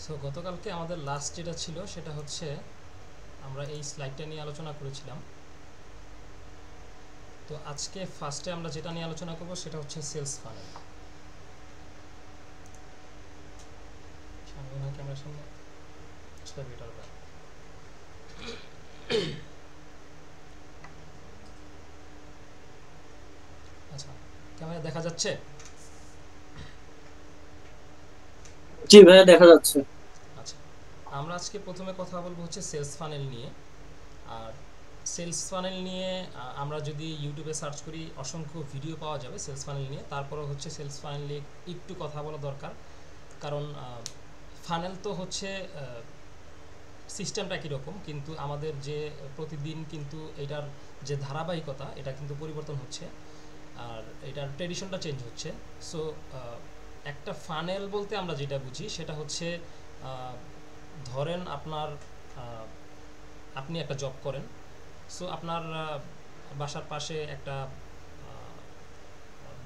So গতকালকে আমাদের last যেটা ছিল সেটা হচ্ছে আমরা এই স্লাইডটা নিয়ে আলোচনা করেছিলাম। তো আজকে ফার্স্টে আমরা যেটা নিয়ে আলোচনা করব সেটা হচ্ছে সেলস ফানেল। সামনে না ক্যামেরার সামনে সেটা বেটার হবে। আচ্ছা, ক্যামেরা দেখা যাচ্ছে? জি ভাইয়া, দেখা যাচ্ছে। আচ্ছা, আমরা আজকে প্রথমে কথা বলবো হচ্ছে সেলস ফানেল নিয়ে। আর সেলস ফানেল নিয়ে আমরা যদি ইউটিউবে সার্চ করি অসংখ্য ভিডিও পাওয়া যাবে সেলস ফানেল নিয়ে। তারপরে হচ্ছে সেলস ফানেল নিয়ে একটু কথা বলা দরকার, কারণ ফানেল তো হচ্ছে সিস্টেমটা কীরকম, কিন্তু আমাদের যে প্রতিদিন কিন্তু এটার যে ধারাবাহিকতা এটা কিন্তু পরিবর্তন হচ্ছে, আর এটার ট্রেডিশনটা চেঞ্জ হচ্ছে। সো একটা ফানেল বলতে আমরা যেটা বুঝি সেটা হচ্ছে ধরেন আপনার আপনি একটা জব করেন। সো আপনার বাসার পাশে একটা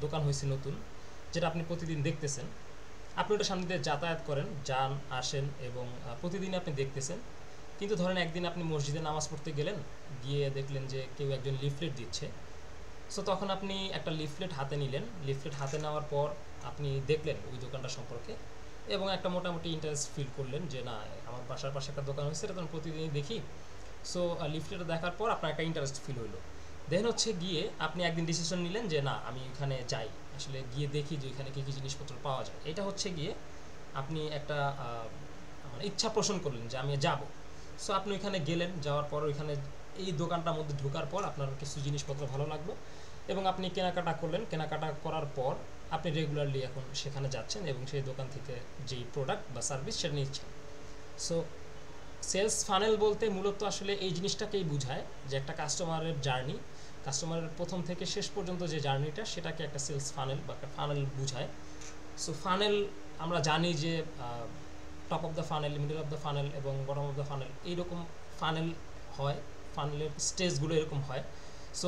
দোকান হয়েছে নতুন, যেটা আপনি প্রতিদিন দেখতেছেন। আপনি ওটার সামনে দিয়ে যাতায়াত করেন, যান আসেন, এবং প্রতিদিন আপনি দেখতেছেন। কিন্তু ধরেন একদিন আপনি মসজিদে নামাজ পড়তে গেলেন, গিয়ে দেখলেন যে কেউ একজন লিফলেট দিচ্ছে। সো তখন আপনি একটা লিফলেট হাতে নিলেন। লিফলেট হাতে নেওয়ার পর আপনি দেখলেন ওই দোকানটা সম্পর্কে, এবং একটা মোটামুটি ইন্টারেস্ট ফিল করলেন যে না, আমার বাসার পাশে একটা দোকান হয়েছে, এটা তো আমি প্রতিদিনই দেখি। সো লিফলেট দেখার পর আপনার একটা ইন্টারেস্ট ফিল হলো। দেন হচ্ছে গিয়ে আপনি একদিন ডিসিশন নিলেন যে না, আমি এখানে যাই, আসলে গিয়ে দেখি যে এখানে কী কী জিনিসপত্র পাওয়া যায়। এটা হচ্ছে গিয়ে আপনি একটা মানে ইচ্ছা পোষণ করলেন যে আমি যাব। সো আপনি ওইখানে গেলেন, যাওয়ার পর ওইখানে এই দোকানটার মধ্যে ঢোকার পর আপনার কিছু জিনিসপত্র ভালো লাগলো, এবং আপনি কেনাকাটা করলেন। কেনাকাটা করার পর আপনি রেগুলারলি এখন সেখানে যাচ্ছেন এবং সেই দোকান থেকে যেই প্রোডাক্ট বা সার্ভিস সেটা নিচ্ছেন। সো সেলস ফানেল বলতে মূলত আসলে এই জিনিসটাকেই বোঝায় যে একটা কাস্টমারের জার্নি, কাস্টমারের প্রথম থেকে শেষ পর্যন্ত যে জার্নিটা, সেটাকে একটা সেলস ফানেল বা একটা ফানেল বোঝায়। সো ফানেল আমরা জানি যে top of the funnel, middle of the funnel এবং বটম অফ দ্য ফানেল, এইরকম ফানেল হয়। ফানেলের স্টেজগুলো এরকম হয়। সো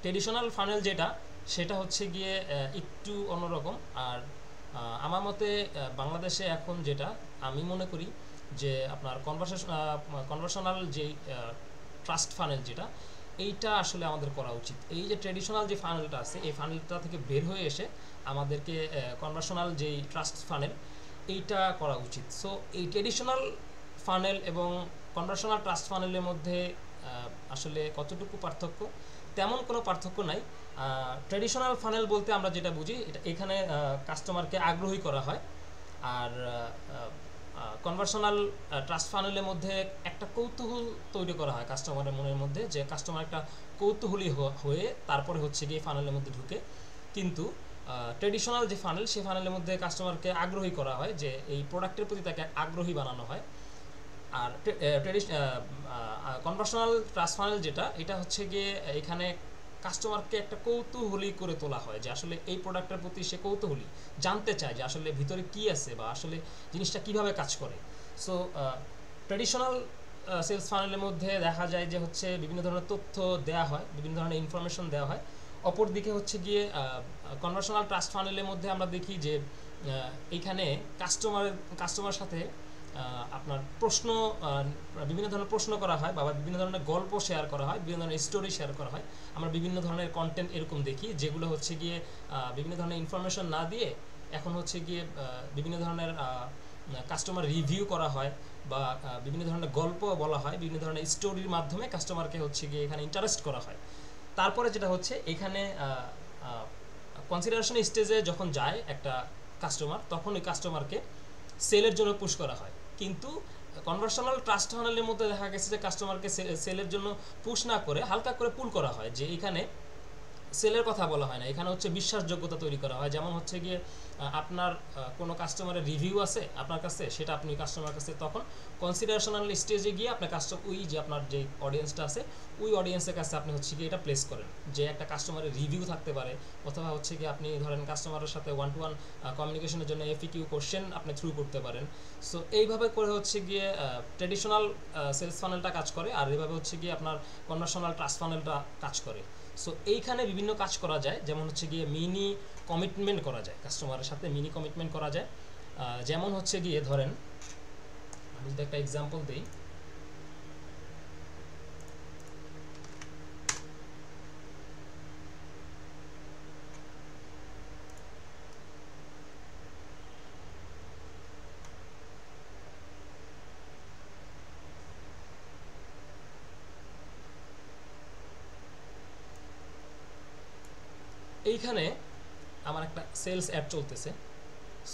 ট্রেডিশনাল ফানেল যেটা, সেটা হচ্ছে গিয়ে একটু অন্যরকম। আর আমার মতে বাংলাদেশে এখন যেটা আমি মনে করি যে আপনার কনভার্সনাল যেই ট্রাস্ট ফানেল যেটা, এইটা আসলে আমাদের করা উচিত। এই যে ট্রেডিশনাল যে ফানেলটা আছে, এই ফানেলটা থেকে বের হয়ে এসে আমাদেরকে কনভার্সনাল যেই ট্রাস্ট ফানেল, এইটা করা উচিত। সো এই ট্রেডিশনাল ফানেল এবং কনভার্সনাল ট্রাস্ট ফানেলের মধ্যে আসলে কতটুকু পার্থক্য? তেমন কোনো পার্থক্য নাই। ট্রেডিশনাল ফানেল বলতে আমরা যেটা বুঝি, এটা এখানে কাস্টমারকে আগ্রহী করা হয়। আর কনভার্সনাল ট্রাস্ট ফানেলের মধ্যে একটা কৌতূহল তৈরি করা হয় কাস্টমারের মনের মধ্যে, যে কাস্টমার একটা কৌতূহলী হয়ে তারপরে হচ্ছে গিয়ে ফানেলের মধ্যে ঢুকে। কিন্তু ট্রেডিশনাল যে ফানেল, সেই ফানেলের মধ্যে কাস্টমারকে আগ্রহী করা হয়, যে এই প্রোডাক্টের প্রতি তাকে আগ্রহী বানানো হয়। আর কনভার্সনাল ট্রাস্ট ফানেল যেটা, এটা হচ্ছে গিয়ে এখানে কাস্টমারকে একটা কৌতূহলী করে তোলা হয়, যে আসলে এই প্রোডাক্টের প্রতি সে কৌতূহলী, জানতে চায় যে আসলে ভিতরে কি আছে বা আসলে জিনিসটা কিভাবে কাজ করে। সো ট্র্যাডিশনাল সেলস ফানেলের মধ্যে দেখা যায় যে হচ্ছে বিভিন্ন ধরনের তথ্য দেওয়া হয়, বিভিন্ন ধরনের ইনফরমেশন দেওয়া হয়। অপরদিকে হচ্ছে গিয়ে কনভার্সনাল ট্রাস্ট ফানেলের মধ্যে আমরা দেখি যে এইখানে কাস্টমার সাথে আপনার প্রশ্ন, বিভিন্ন ধরনের প্রশ্ন করা হয়, বা বিভিন্ন ধরনের গল্প শেয়ার করা হয়, বিভিন্ন ধরনের স্টোরি শেয়ার করা হয়। আমরা বিভিন্ন ধরনের কন্টেন্ট এরকম দেখি, যেগুলো হচ্ছে গিয়ে বিভিন্ন ধরনের ইনফরমেশন না দিয়ে এখন হচ্ছে গিয়ে বিভিন্ন ধরনের কাস্টমার রিভিউ করা হয়, বা বিভিন্ন ধরনের গল্প বলা হয়, বিভিন্ন ধরনের স্টোরির মাধ্যমে কাস্টমারকে হচ্ছে গিয়ে এখানে ইন্টারেস্ট করা হয়। তারপরে যেটা হচ্ছে এখানে কনসিডারেশন স্টেজে যখন যায় একটা কাস্টমার, তখন ওই কাস্টমারকে সেলের জন্য পুশ করা হয়। কিন্তু কনভার্সনাল ট্রাস্ট ফানেলের মধ্যে দেখা গেছে যে কাস্টমারকে সেলের জন্য পুশ না করে হালকা করে পুল করা হয়, যে এখানে সেলের কথা বলা হয় না, এখানে হচ্ছে বিশ্বাসযোগ্যতা তৈরি করা হয়। যেমন হচ্ছে গিয়ে আপনার কোনো কাস্টমারের রিভিউ আছে আপনার কাছে, সেটা আপনি কাস্টমার কাছে তখন কনসিডারেশনাল স্টেজে গিয়ে আপনার ওই যে আপনার যে অডিয়েন্সটা আছে, ওই অডিয়েন্সের কাছে আপনি হচ্ছে গিয়ে এটা প্লেস করেন, যে একটা কাস্টমারের রিভিউ থাকতে পারে, অথবা হচ্ছে গিয়ে আপনি ধরেন কাস্টমারের সাথে ওয়ান টু ওয়ান কমিউনিকেশনের জন্য এফিকিউ কোশ্চেন আপনি থ্রু করতে পারেন। সো এইভাবে করে হচ্ছে গিয়ে ট্রেডিশনাল সেলস ফানেলটা কাজ করে, আর এইভাবে হচ্ছে গিয়ে আপনার কনভার্সনাল ট্রাস্ট ফানেলটা কাজ করে। সো এইখানে বিভিন্ন কাজ করা যায়, যেমন হচ্ছে গিয়ে মিনি কমিটমেন্ট করা যায়, কাস্টমারের সাথে মিনি কমিটমেন্ট করা যায়। যেমন হচ্ছে গিয়ে ধরেন আমি যদি একটা এক্সাম্পল দিই, এইখানে আমার একটা সেলস অ্যাড চলতেছে।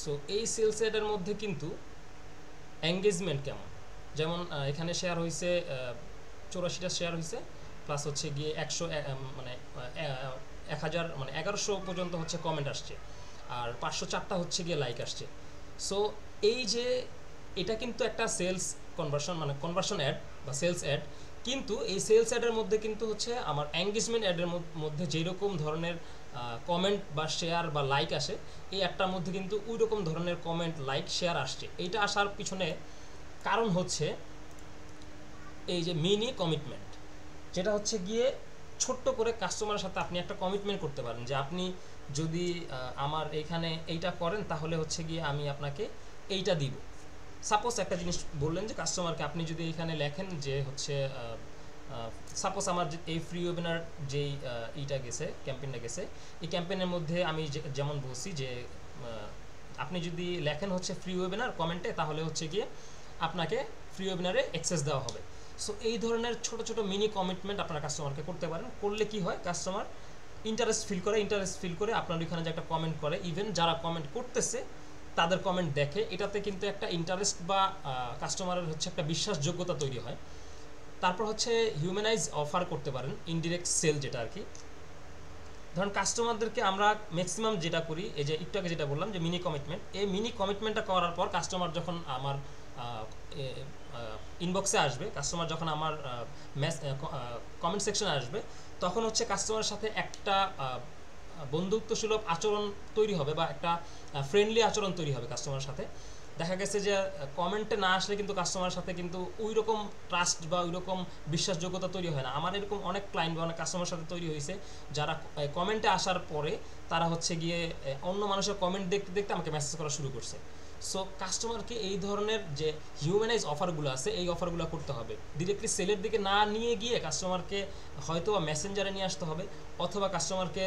সো এই সেলস অ্যাডের মধ্যে কিন্তু এঙ্গেজমেন্ট কেমন, যেমন এখানে শেয়ার হয়েছে 84টা শেয়ার হয়েছে, প্লাস হচ্ছে গিয়ে 100 মানে 1000 মানে 1100 পর্যন্ত হচ্ছে কমেন্ট আসছে, আর 504টা হচ্ছে গিয়ে লাইক আসছে। সো এই যে এটা কিন্তু একটা সেলস কনভার্সন, মানে কনভার্সন অ্যাড বা সেলস অ্যাড, কিন্তু এই সেলস অ্যাডের মধ্যে কিন্তু হচ্ছে আমার এঙ্গেজমেন্ট অ্যাডের মধ্যে যেই রকম ধরনের কমেন্ট বা শেয়ার বা লাইক আসে, এই একটার মধ্যে কিন্তু ওই রকম ধরনের কমেন্ট লাইক শেয়ার আসছে। এইটা আসার পিছনে কারণ হচ্ছে এই যে মিনি কমিটমেন্ট, যেটা হচ্ছে গিয়ে ছোট্ট করে কাস্টমারের সাথে আপনি একটা কমিটমেন্ট করতে পারেন যে আপনি যদি আমার এইখানে এইটা করেন তাহলে হচ্ছে গিয়ে আমি আপনাকে এইটা দিব। সাপোজ একটা জিনিস বললেন যে কাস্টমারকে আপনি যদি এখানে লেখেন যে হচ্ছে সাপোজ আমার এই ফ্রি ওয়েবিনার যেই এইটা গেছে, ক্যাম্পেইনটা গেছে, এই ক্যাম্পেইনের মধ্যে আমি যেমন বলছি যে আপনি যদি লেখেন হচ্ছে ফ্রি ওয়েবিনার কমেন্টে, তাহলে হচ্ছে গিয়ে আপনাকে ফ্রি ওয়েবিনারে অ্যাক্সেস দেওয়া হবে। সো এই ধরনের ছোট ছোট মিনি কমিটমেন্ট আপনারা কাস্টমারকে করতে পারেন। করলে কি হয়, কাস্টমার ইন্টারেস্ট ফিল করে আপনার ওইখানে যে একটা কমেন্ট করে, ইভেন যারা কমেন্ট করতেছে তাদের কমেন্ট দেখে, এটাতে কিন্তু একটা ইন্টারেস্ট বা কাস্টমারের হচ্ছে একটা বিশ্বাসযোগ্যতা তৈরি হয়। তারপর হচ্ছে হিউম্যানাইজ অফার করতে পারেন, ইনডিরেক্ট সেল যেটা আর কি। ধরুন কাস্টমারদেরকে আমরা ম্যাক্সিমাম যেটা করি, এই যে একটু আগে যেটা বললাম যে মিনি কমিটমেন্ট, এই মিনি কমিটমেন্টটা করার পর কাস্টমার যখন আমার ইনবক্সে আসবে, কাস্টমার যখন আমার কমেন্ট সেকশনে আসবে, তখন হচ্ছে কাস্টমারের সাথে একটা বন্ধুত্বসুলভ আচরণ তৈরি হবে বা একটা ফ্রেন্ডলি আচরণ তৈরি হবে কাস্টমারের সাথে। দেখা গেছে যে কমেন্টে না আসলে কিন্তু কাস্টমারের সাথে কিন্তু ওই রকম ট্রাস্ট বা ওই রকম বিশ্বাসযোগ্যতা তৈরি হয় না। আমার এরকম অনেক ক্লায়েন্ট বা অনেক কাস্টমারের সাথে তৈরি হয়েছে যারা কমেন্টে আসার পরে তারা হচ্ছে গিয়ে অন্য মানুষের কমেন্ট দেখতে দেখতে আমাকে মেসেজ করা শুরু করছে। সো কাস্টমারকে এই ধরনের যে হিউম্যানাইজ অফারগুলো আছে, এই অফারগুলো করতে হবে। ডিরেক্টলি সেলের দিকে না নিয়ে গিয়ে কাস্টমারকে হয়তো বা মেসেঞ্জারে নিয়ে আসতে হবে, অথবা কাস্টমারকে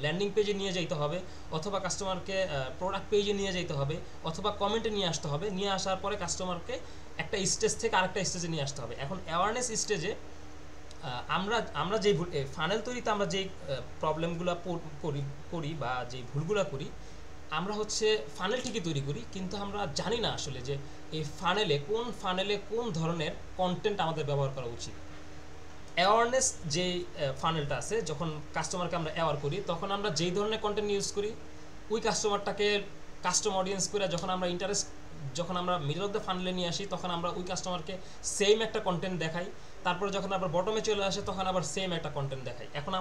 ল্যান্ডিং পেজে নিয়ে যেতে হবে, অথবা কাস্টমারকে প্রোডাক্ট পেজে নিয়ে যেতে হবে, অথবা কমেন্টে নিয়ে আসতে হবে। নিয়ে আসার পরে কাস্টমারকে একটা স্টেজ থেকে আরেকটা স্টেজে নিয়ে আসতে হবে। এখন অ্যাওয়ারনেস স্টেজে আমরা যেই ফানেল তৈরিতে আমরা যেই প্রবলেমগুলো করি বা যেই ভুলগুলো করি, আমরা হচ্ছে ফানেল ঠিকই তৈরি করি, কিন্তু আমরা জানি না আসলে যে এই ফানেলে কোন ধরনের কন্টেন্ট আমাদের ব্যবহার করা উচিত। অ্যাওয়ারনেস যে ফানেলটা আছে, যখন কাস্টমারকে আমরা অ্যাওয়ার করি, তখন আমরা যেই ধরনের কন্টেন্ট ইউজ করি, ওই কাস্টমারটাকে কাস্টম অডিয়েন্স করে যখন আমরা যখন আমরা মিডল অফ দ্য ফানেলে নিয়ে আসি, তখন আমরা ওই কাস্টমারকে সেম একটা কন্টেন্ট দেখাই। তারপরে যখন আবার বটমে চলে আসে, তখন আবার সেম একটা কন্টেন্ট দেখাই। এখন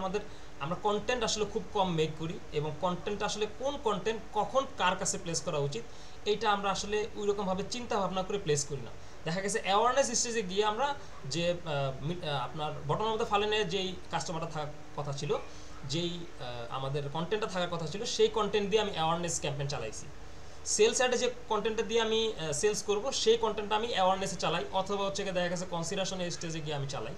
আমরা কন্টেন্ট আসলে খুব কম মেক করি, এবং কন্টেন্ট আসলে কোন কন্টেন্ট কখন কার কাছে প্লেস করা উচিত এইটা আমরা আসলে ওই রকমভাবে চিন্তা ভাবনা করে প্লেস করি না। দেখা গেছে অ্যাওয়ারনেস স্টেজে গিয়ে আমরা যে আপনার বটম অফ দ্য ফানেলে যেই কাস্টমারটা থাকার কথা ছিল, যেই আমাদের কন্টেন্টটা থাকার কথা ছিল, সেই কন্টেন্ট দিয়ে আমি অ্যাওয়ারনেস ক্যাম্পেইন চালাইছি। সেলস অ্যাডে যে কন্টেন্টটা দিয়ে আমি সেলস করব, সেই কন্টেন্টটা আমি অ্যাওয়ারনেসে চালাই, অথবা হচ্ছে দেখা গেছে কনসিডারেশন স্টেজে গিয়ে আমি চালাই।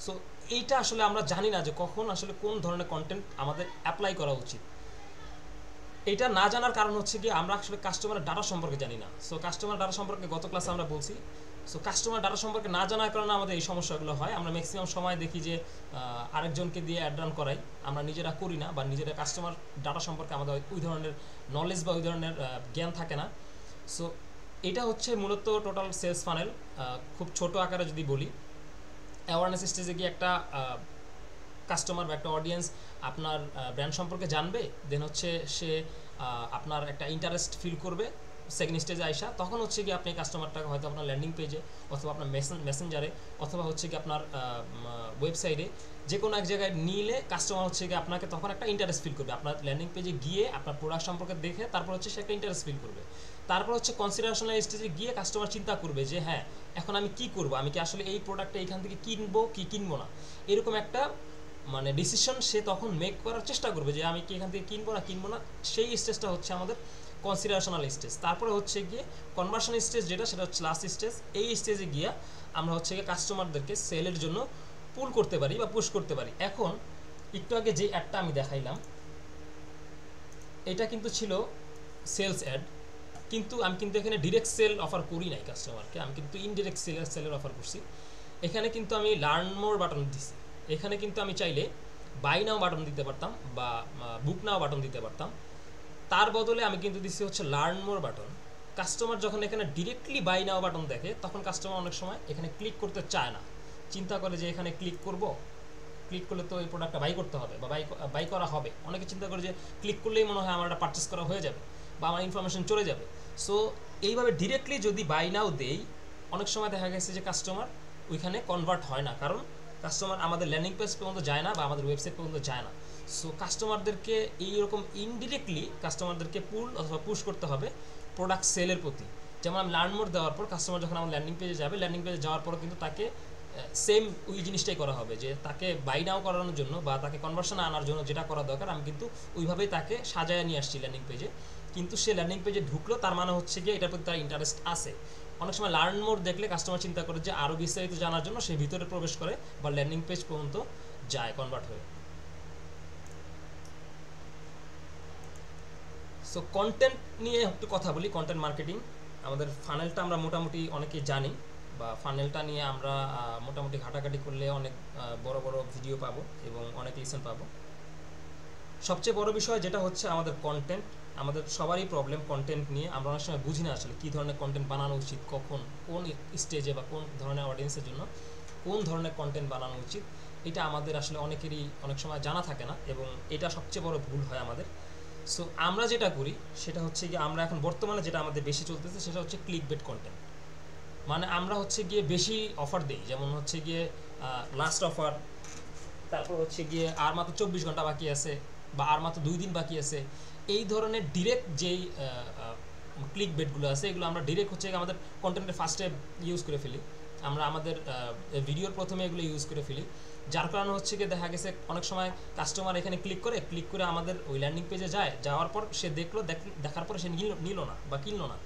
সো এইটা আসলে আমরা জানি না যে কখন আসলে কোন ধরনের কন্টেন্ট আমাদের অ্যাপ্লাই করা উচিত। এটা না জানার কারণ হচ্ছে কি, আমরা আসলে কাস্টমারের ডাটা সম্পর্কে জানি না। সো কাস্টমার ডাটা সম্পর্কে গত ক্লাসে আমরা বলছি। সো কাস্টমার ডাটা সম্পর্কে না জানার কারণে আমাদের এই সমস্যাগুলো হয়। আমরা ম্যাক্সিমাম সময় দেখি যে আরেকজনকে দিয়ে অ্যাড রান করাই, আমরা নিজেরা করি না, বা নিজেরা কাস্টমার ডাটা সম্পর্কে আমাদের ওই ধরনের নলেজ বা ওই ধরনের জ্ঞান থাকে না। সো এটা হচ্ছে মূলত টোটাল সেলস ফানেল। খুব ছোট আকারে যদি বলি, অ্যাওয়ারনেস স্টেজে গিয়ে একটা কাস্টমার বা একটা অডিয়েন্স আপনার ব্র্যান্ড সম্পর্কে জানবে, দেন হচ্ছে সে আপনার একটা ইন্টারেস্ট ফিল করবে। সেকেন্ড স্টেজে আইসা তখন হচ্ছে কি আপনি কাস্টমারটাকে হয়তো আপনার ল্যান্ডিং পেজে, অথবা আপনার মেসেঞ্জারে, অথবা হচ্ছে কি আপনার ওয়েবসাইটে যে কোনো এক জায়গায় নিলে কাস্টমার হচ্ছে কি আপনাকে তখন একটা ইন্টারেস্ট ফিল করবে। আপনার ল্যান্ডিং পেজে গিয়ে আপনার প্রোডাক্ট সম্পর্কে দেখে তারপর হচ্ছে সে একটা ইন্টারেস্ট ফিল করবে। তারপর হচ্ছে কনসিডারেশনাল স্টেজে গিয়ে কাস্টমার চিন্তা করবে যে হ্যাঁ, এখন আমি কি করব, আমি কি আসলে এই প্রোডাক্টটা এইখান থেকে কিনবো কি কিনবো না, এরকম একটা মানে ডিসিশন সে তখন মেক করার চেষ্টা করবে যে আমি কি এখান থেকে কিনবো না। সেই স্টেজটা হচ্ছে আমাদের কনসিডারেশনাল স্টেজ, তারপরে হচ্ছে গিয়ে কনভার্সন স্টেজ, যেটা সেটা হচ্ছে লাস্ট স্টেজ। এই স্টেজে গিয়ে আমরা হচ্ছে গিয়ে কাস্টমারদেরকে সেলের জন্য পুল করতে পারি বা পুশ করতে পারি। এখন একটু আগে যে অ্যাডটা আমি দেখাইলাম এটা কিন্তু ছিল সেলস অ্যাড, কিন্তু আমি কিন্তু এখানে ডিরেক্ট সেল অফার করি নাই কাস্টমারকে, আমি কিন্তু ইনডিরেক্ট সেলের অফার করছি। এখানে কিন্তু আমি লার্ন মোর বাটন দিছি, এখানে কিন্তু আমি চাইলে বাই নাও বাটন দিতে পারতাম বা বুক নাও বাটন দিতে পারতাম, তার বদলে আমি কিন্তু দিচ্ছি হচ্ছে লার্ন মোর বাটন। কাস্টমার যখন এখানে ডিরেক্টলি বাই নাও বাটন দেখে তখন কাস্টমার অনেক সময় এখানে ক্লিক করতে চায় না, চিন্তা করে যে এখানে ক্লিক করব, ক্লিক করলে তো এই প্রোডাক্টটা বাই করতে হবে বা বাই করা হবে। অনেকে চিন্তা করে যে ক্লিক করলেই মনে হয় আমার এটা পারচেস করা হয়ে যাবে বা আমার ইনফরমেশন চলে যাবে। সো এইভাবে ডিরেক্টলি যদি বাই নাও দেই, অনেক সময় দেখা গেছে যে কাস্টমার ওইখানে কনভার্ট হয় না, কারণ কাস্টমার আমাদের ল্যান্ডিং পেজ পর্যন্ত যায় না বা আমাদের ওয়েবসাইট পর্যন্ত যায় না। সো কাস্টমারদেরকে এইরকম ইনডিরেক্টলি কাস্টমারদেরকে পুল অথবা পুশ করতে হবে প্রোডাক্ট সেলের প্রতি। যেমন আমি লার্ন মোর দেওয়ার পর কাস্টমার যখন আমার ল্যান্ডিং পেজে যাবে, ল্যান্ডিং পেজে যাওয়ার পর কিন্তু তাকে সেম ওই জিনিসটাই করা হবে, যে তাকে বাই নাও করানোর জন্য বা তাকে কনভার্সনে আনার জন্য যেটা করা দরকার আমি কিন্তু ওইভাবেই তাকে সাজায় নিয়ে আসছি ল্যান্ডিং পেজে। কিন্তু সে ল্যান্ডিং পেজে ঢুকলো, তার মানে হচ্ছে গিয়ে এটার প্রতি তার ইন্টারেস্ট আছে। অনেক সময় লার্ন মোর দেখলে কাস্টমার চিন্তা করে যে আরও বিস্তারিত জানার জন্য সে ভিতরে প্রবেশ করে বা ল্যান্ডিং পেজ পর্যন্ত যায় কনভার্ট হয়ে। সো কন্টেন্ট নিয়ে একটু কথা বলি, কন্টেন্ট মার্কেটিং। আমাদের ফানেলটা আমরা মোটামুটি অনেকেই জানি, বা ফানেলটা নিয়ে আমরা মোটামুটি ঘাটাঘাটি করলে অনেক বড় বড় ভিডিও পাবো এবং অনেক লিসেন পাবো। সবচেয়ে বড় বিষয় যেটা হচ্ছে আমাদের কন্টেন্ট, আমাদের সবারই প্রবলেম কন্টেন্ট নিয়ে। আমরা অনেক সময় বুঝি না আসলে কী ধরনের কন্টেন্ট বানানো উচিত, কখন কোন স্টেজে বা কোন ধরনের অডিয়েন্সের জন্য কোন ধরনের কন্টেন্ট বানানো উচিত, এটা আমাদের আসলে অনেকেরই অনেক সময় জানা থাকে না এবং এটা সবচেয়ে বড় ভুল হয় আমাদের। সো আমরা যেটা করি সেটা হচ্ছে গিয়ে আমরা এখন বর্তমানে যেটা আমাদের বেশি চলতেছে সেটা হচ্ছে ক্লিক বেট কন্টেন্ট। মানে আমরা হচ্ছে গিয়ে বেশি অফার দিই, যেমন হচ্ছে গিয়ে লাস্ট অফার, তারপর হচ্ছে গিয়ে আর মাত্র 24 ঘন্টা বাকি আছে বা আর মাত্র 2 দিন বাকি আছে। এই ধরনের ডিরেক্ট যেই ক্লিক বেটগুলো আছে এগুলো আমরা ডিরেক্ট হচ্ছে আমাদের কন্টেন্টের ফার্স্টে ইউজ করে ফেলি, আমরা আমাদের ভিডিওর প্রথমে এগুলো ইউজ করে ফেলি। যার কারণে হচ্ছে গিয়ে দেখা গেছে অনেক সময় কাস্টমার এখানে ক্লিক করে আমাদের ওই ল্যান্ডিং পেজে যায়, যাওয়ার পর সে দেখার পর সে নিল না বা কিনলো না,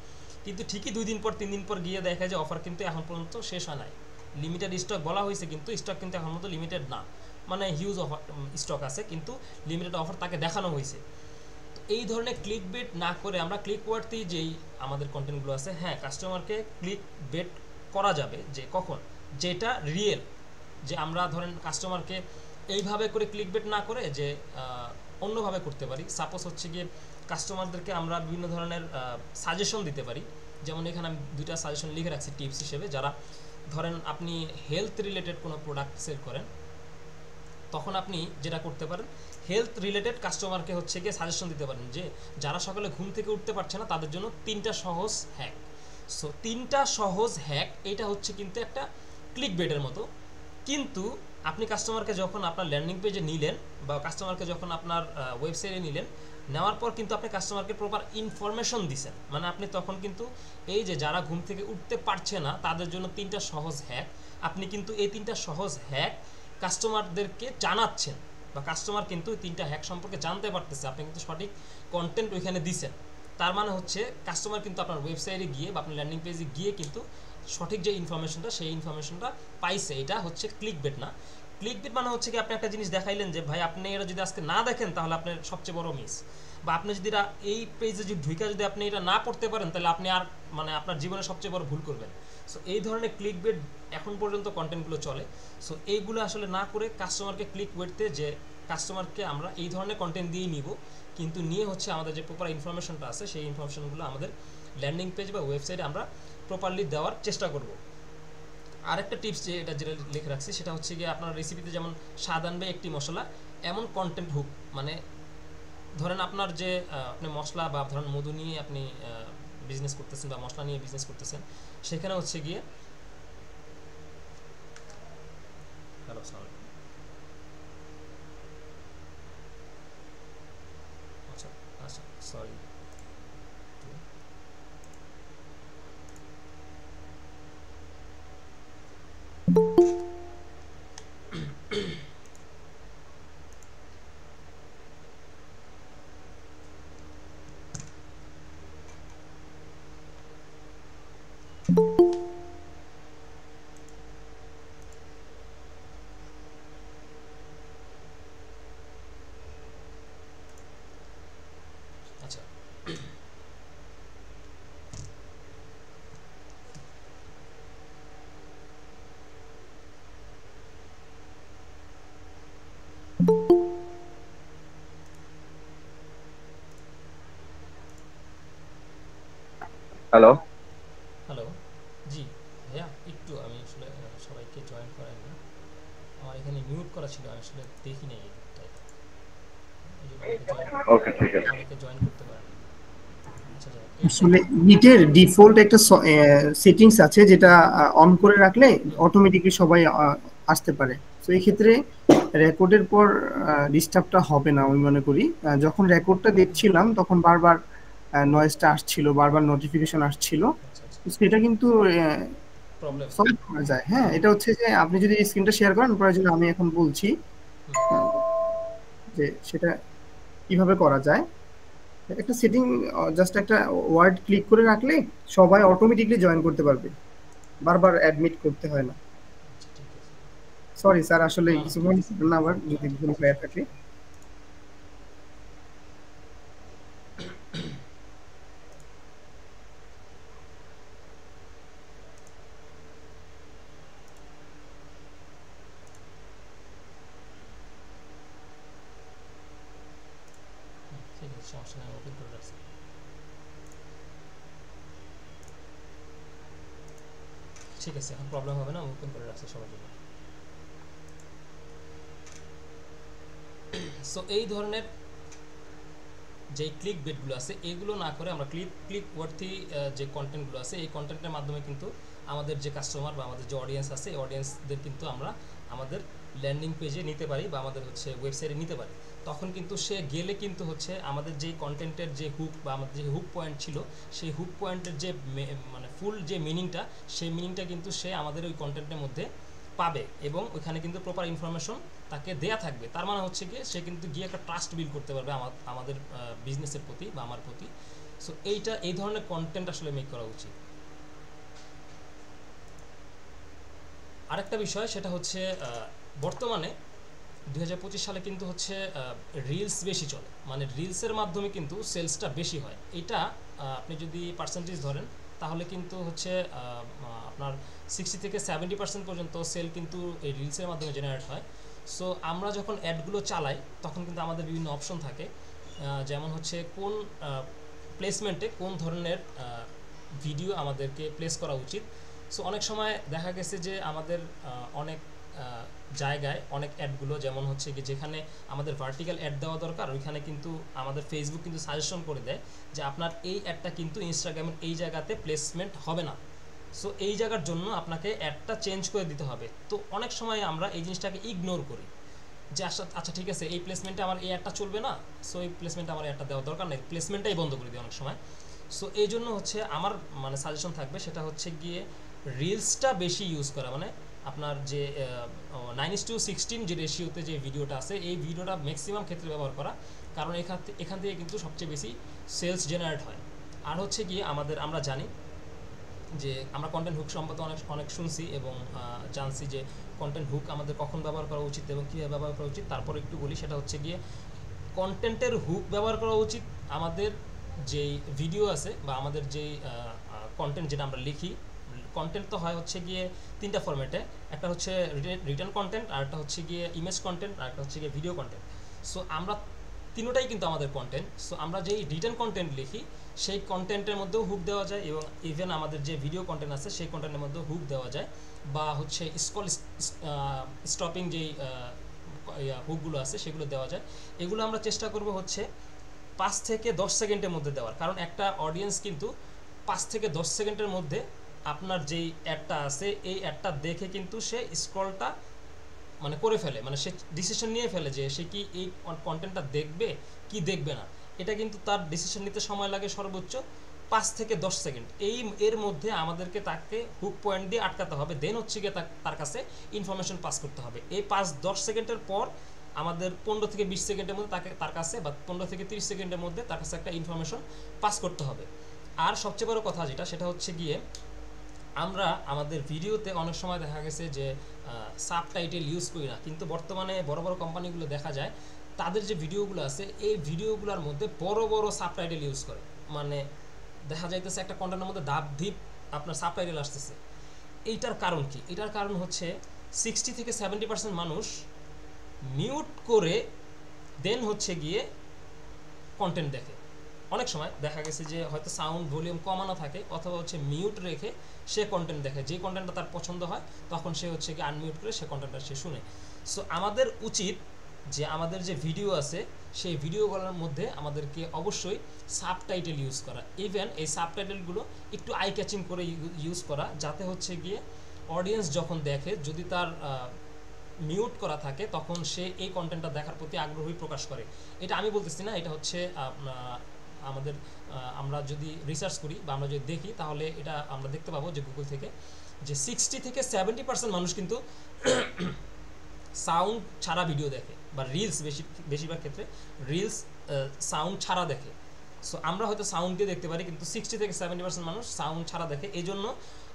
কিন্তু ঠিকই 2 দিন পর 3 দিন পর গিয়ে দেখা যায় অফার কিন্তু এখন পর্যন্ত শেষ হয় নাই। লিমিটেড স্টক বলা হয়েছে কিন্তু স্টক কিন্তু এখন পর্যন্ত লিমিটেড না, মানে হিউজ অফার স্টক আছে কিন্তু লিমিটেড অফার তাকে দেখানো হয়েছে। তো এই ধরনের ক্লিক বেট না করে আমরা ক্লিক ওয়ার্থি যেই আমাদের কন্টেন্টগুলো আছে, হ্যাঁ কাস্টমারকে ক্লিক বেট করা যাবে যে কখন, যেটা রিয়েল, যে আমরা ধরেন কাস্টমারকে এইভাবে করে ক্লিক বেট না করে যে অন্যভাবে করতে পারি। সাপোজ হচ্ছে গিয়ে কাস্টমারদেরকে আমরা বিভিন্ন ধরনের সাজেশন দিতে পারি। যেমন এখানে আমি 2টা সাজেশন লিখে রাখছি টিপস হিসেবে। যারা ধরেন আপনি হেলথ রিলেটেড কোনো প্রোডাক্ট সেল করেন, তখন আপনি যেটা করতে পারেন হেলথ রিলেটেড কাস্টমারকে হচ্ছে গিয়ে সাজেশন দিতে পারেন যে যারা সকালে ঘুম থেকে উঠতে পারছে না তাদের জন্য 3টা সহজ হ্যাক। সো 3টা সহজ হ্যাক, এটা হচ্ছে কিন্তু একটা ক্লিক বেটের মতো। কিন্তু আপনি কাস্টমারকে যখন আপনার ল্যান্ডিং পেজে নিলেন বা কাস্টমারকে যখন আপনার ওয়েবসাইটে নিলেন, নেওয়ার পর কিন্তু আপনি কাস্টমারকে প্রপার ইনফরমেশন দিছেন। মানে আপনি তখন কিন্তু এই যে যারা ঘুম থেকে উঠতে পারছে না তাদের জন্য 3টা সহজ হ্যাক, আপনি কিন্তু এই 3টা সহজ হ্যাক কাস্টমারদেরকে জানাচ্ছেন বা কাস্টমার কিন্তু 3টা হ্যাক সম্পর্কে জানতে পারতেছে। আপনি কিন্তু সঠিক কন্টেন্ট ওইখানে দিছেন। তার মানে হচ্ছে কাস্টমার কিন্তু আপনার ওয়েবসাইটে গিয়ে বা আপনার ল্যান্ডিং পেজে গিয়ে কিন্তু সঠিক যে ইনফরমেশনটা সেই ইনফরমেশনটা পাইছে। এটা হচ্ছে ক্লিক বেট না। ক্লিক বেট মানে হচ্ছে কি আপনি একটা জিনিস দেখাইলেন যে ভাই আপনি এটা যদি আজকে না দেখেন তাহলে আপনার সবচেয়ে বড় মিস, বা আপনি যদি এই পেজে যদি ঢুকে যদি আপনি এটা না পড়তে পারেন তাহলে আপনি আর মানে আপনার জীবনে সবচেয়ে বড় ভুল করবেন। সো এই ধরনের ক্লিক বেট এখন পর্যন্ত কন্টেন্টগুলো চলে। সো এইগুলো আসলে না করে কাস্টমারকে ক্লিক বেটতে যে কাস্টমারকে আমরা এই ধরনের কন্টেন্ট দিয়েই নিব, কিন্তু নিয়ে হচ্ছে আমাদের যে প্রপার ইনফরমেশনটা আছে সেই ইনফরমেশনগুলো আমাদের ল্যান্ডিং পেজ বা ওয়েবসাইটে আমরা প্রপারলি দেওয়ার চেষ্টা করব। আরেকটা টিপস যেটা লিখে রাখছি সেটা হচ্ছে গিয়ে আপনার রেসিপিতে যেমন স্বাদ আনবে একটি মশলা, এমন কন্টেন্ট হুক। মানে ধরেন আপনার যে আপনি মশলা বা ধরেন মধু নিয়ে আপনি বিজনেস করতেছেন বা মশলা নিয়ে বিজনেস করতেছেন, সেখানে হচ্ছে গিয়ে হ্যালো আসসালামু আলাইকুম। আচ্ছা আচ্ছা সরি। আচ্ছা, হ্যালো। হ্যালো। জি ভাইয়া, একটু আমি আসলে সবাইকে জয়েন করাইনি, আমার এখানে মিউট করা ছিল, আমি আসলে দেখি নাই এই দিকটায়, এই জন্য ওকে, ঠিক আছে। অনেকে জয়েন করতে পারেন। আচ্ছা যাই হোক, আসলে গিটের ডিফল্ট একটা সেটিংস আছে যেটা অন করে রাখলে অটোমেটিকলি সবাই আসতে পারে। তো এই ক্ষেত্রে রেকর্ডের পর ডিস্টার্বটা হবে না আমি মনে করি। যখন রেকর্ডটা দেখছিলাম তখন বারবার নয়েজটা আসছিল, বারবার নোটিফিকেশন আসছিল। আচ্ছা আচ্ছা, তো সেটা কিন্তু প্রবলেম। সলভ করা যায়। হ্যাঁ, এটা হচ্ছে যে আপনি যদি স্ক্রিনটা শেয়ার করেন প্রয়োজনে আমি এখন বলছি আহ, যে সেটা কিভাবে করা যায়। একটা সেটিং, জাস্ট একটা ওয়ার্ড ক্লিক করে রাখলে সবাই অটোমেটিকলি জয়েন করতে পারবে, বারবার অ্যাডমিট করতে হয় না। আচ্ছা ঠিক আছে, সরি স্যার, আসলে না না কিছু ঠিক মনে আছে, করবেন না আবার না যদি ঠিক ভুল আছে। হয়ে থাকে। ঠিক আছে, সমস্যা নেই, ওপেন করে রাখছি। ঠিক আছে, এখন প্রবলেম হবে না, ওপেন করে রাখছি সবার জন্য। সো এই ধরনের যে ক্লিক বেটগুলো আছে এগুলো না করে আমরা ক্লিক ওয়ার্থি যে কন্টেন্টগুলো আছে এই কন্টেন্টের মাধ্যমে কিন্তু আমাদের যে কাস্টমার বা আমাদের যে অডিয়েন্স আছে এই অডিয়েন্সদের কিন্তু আমরা আমাদের ল্যান্ডিং পেজে নিতে পারি বা আমাদের হচ্ছে ওয়েবসাইটে নিতে পারি। তখন কিন্তু সে গেলে কিন্তু হচ্ছে আমাদের যেই কন্টেন্টের যে হুক বা আমাদের যে হুক পয়েন্ট ছিল সেই হুক পয়েন্টের যে মানে ফুল যে মিনিংটা, সেই মিনিংটা কিন্তু সে আমাদের ওই কন্টেন্টের মধ্যে পাবে এবং ওইখানে কিন্তু প্রপার ইনফরমেশন তাকে দেয়া থাকবে। তার মানে হচ্ছে কি সে কিন্তু গিয়ে একটা ট্রাস্ট বিল্ড করতে পারবে আমাদের বিজনেসের প্রতি বা আমার প্রতি। সো এই ধরনের কন্টেন্ট আসলে মেক করা উচিত। আরেকটা বিষয় সেটা হচ্ছে বর্তমানে 2025 সালে কিন্তু হচ্ছে রিলস বেশি চলে, মানে রিলসের মাধ্যমে কিন্তু সেলসটা বেশি হয়। এটা আপনি যদি পার্সেন্টেজ ধরেন তাহলে কিন্তু হচ্ছে আপনার 60 থেকে 70% পর্যন্ত সেল কিন্তু এই রিলসের মাধ্যমে জেনারেট হয়। সো আমরা যখন অ্যাডগুলো চালাই তখন কিন্তু আমাদের বিভিন্ন অপশন থাকে, যেমন হচ্ছে কোন প্লেসমেন্টে কোন ধরনের ভিডিও আমাদেরকে প্লেস করা উচিত। সো অনেক সময় দেখা গেছে যে আমাদের অনেক জায়গায় অনেক অ্যাডগুলো যেমন হচ্ছে কি যেখানে আমাদের ভার্টিক্যাল অ্যাড দেওয়া দরকার ওইখানে কিন্তু আমাদের ফেসবুক কিন্তু সাজেশন করে দেয় যে আপনার এই অ্যাডটা কিন্তু ইনস্টাগ্রামের এই জায়গাতে প্লেসমেন্ট হবে না। সো এই জায়গার জন্য আপনাকে অ্যাডটা চেঞ্জ করে দিতে হবে। তো অনেক সময় আমরা এই জিনিসটাকে ইগনোর করি যে আচ্ছা ঠিক আছে এই প্লেসমেন্টে আমার এই অ্যাডটা চলবে না, সো এই প্লেসমেন্টে আমার অ্যাডটা দেওয়ার দরকার নেই, প্লেসমেন্টটাই বন্ধ করে দিই অনেক সময়। সো এই জন্য হচ্ছে আমার মানে সাজেশন থাকবে সেটা হচ্ছে গিয়ে রিলসটা বেশি ইউজ করা, মানে আপনার যে 9:16 যে রেশিওতে যে ভিডিওটা আছে এই ভিডিওটা ম্যাক্সিমাম ক্ষেত্রে ব্যবহার করা, কারণ এখান থেকে কিন্তু সবচেয়ে বেশি সেলস জেনারেট হয়। আর হচ্ছে গিয়ে আমরা জানি যে আমরা কন্টেন্ট হুক সম্পর্কে অনেক অনেক শুনছি এবং জানছি যে কন্টেন্ট হুক আমাদের কখন ব্যবহার করা উচিত এবং কীভাবে ব্যবহার করা উচিত। তারপর একটু বলি, সেটা হচ্ছে গিয়ে কন্টেন্টের হুক ব্যবহার করা উচিত আমাদের যেই ভিডিও আছে বা আমাদের যেই কন্টেন্ট যেটা আমরা লিখি। কন্টেন্ট তো হয় হচ্ছে গিয়ে তিনটা ফরম্যাটে, একটা হচ্ছে রিটেন কন্টেন্ট, আর একটা হচ্ছে গিয়ে ইমেজ কন্টেন্ট, আর একটা হচ্ছে গিয়ে ভিডিও কন্টেন্ট। সো আমরা তিনোটাই কিন্তু আমাদের কন্টেন্ট। সো আমরা যেই রিটেন কন্টেন্ট লিখি সেই কন্টেন্টের মধ্যেও হুক দেওয়া যায় এবং ইভেন আমাদের যে ভিডিও কন্টেন্ট আছে সেই কন্টেন্টের মধ্যেও হুক দেওয়া যায়, বা হচ্ছে স্টপিং যেই হুকগুলো আছে সেগুলো দেওয়া যায়। এগুলো আমরা চেষ্টা করব হচ্ছে 5 থেকে 10 সেকেন্ডের মধ্যে দেওয়ার, কারণ একটা অডিয়েন্স কিন্তু 5 থেকে 10 সেকেন্ডের মধ্যে আপনার যেই অ্যাডটা আছে এই অ্যাডটা দেখে কিন্তু সে স্ক্রলটা মানে করে ফেলে, মানে সে ডিসিশন নিয়ে ফেলে যে সে কি এই কন্টেন্টটা দেখবে কি দেখবে না। এটা কিন্তু তার ডিসিশন নিতে সময় লাগে সর্বোচ্চ 5 থেকে 10 সেকেন্ড। এর মধ্যে আমাদেরকে তাকে হুক পয়েন্ট দিয়ে আটকাতে হবে, দেন হচ্ছে গিয়ে তার কাছে ইনফরমেশন পাস করতে হবে। এই 5-10 সেকেন্ডের পর আমাদের 15 থেকে 20 সেকেন্ডের মধ্যে তার কাছে বা 15 থেকে 30 সেকেন্ডের মধ্যে তার কাছে একটা ইনফরমেশন পাস করতে হবে। আর সবচেয়ে বড় কথা যেটা সেটা হচ্ছে গিয়ে আমরা আমাদের ভিডিওতে অনেক সময় দেখা গেছে যে সাবটাইটেল ইউজ করি না, কিন্তু বর্তমানে বড় বড় কোম্পানিগুলো দেখা যায় তাদের যে ভিডিওগুলো আছে এই ভিডিওগুলোর মধ্যে বড় বড় সাবটাইটেল ইউজ করে। মানে দেখা যাইতেছে একটা কন্টেন্টের মধ্যে দাব ধিপ আপনার সাবটাইটেল আসতেছে। এইটার কারণ কি? এটার কারণ হচ্ছে 60 থেকে 70% মানুষ মিউট করে দেন হচ্ছে গিয়ে কন্টেন্ট দেখে। অনেক সময় দেখা গেছে যে হয়তো সাউন্ড ভলিউম কমানো থাকে অথবা হচ্ছে মিউট রেখে সে কন্টেন্ট দেখে, যে কন্টেন্টটা তার পছন্দ হয় তখন সে হচ্ছে কি আনমিউট করে সে কন্টেন্টটা সে শুনে। সো আমাদের উচিত যে আমাদের যে ভিডিও আছে সেই ভিডিওগুলোর মধ্যে আমাদেরকে অবশ্যই সাবটাইটেল ইউজ করা। ইভেন এই সাবটাইটেলগুলো একটু আই ক্যাচিং করে ইউজ করা, যাতে হচ্ছে গিয়ে অডিয়েন্স যখন দেখে যদি তার মিউট করা থাকে তখন সে এই কন্টেন্টটা দেখার প্রতি আগ্রহী প্রকাশ করে। এটা আমি বলতেছি না, এটা হচ্ছে আমাদের আমরা যদি রিসার্চ করি বা আমরা যদি দেখি তাহলে এটা আমরা দেখতে পাবো যে গুগল থেকে যে 60 থেকে 70% মানুষ কিন্তু সাউন্ড ছাড়া ভিডিও দেখে বা রিলস, বেশিরভাগ ক্ষেত্রে রিলস সাউন্ড ছাড়া দেখে। সো আমরা হয়তো সাউন্ড দিয়ে দেখতে পারি, কিন্তু 60 থেকে 70% মানুষ সাউন্ড ছাড়া দেখে। এই জন্য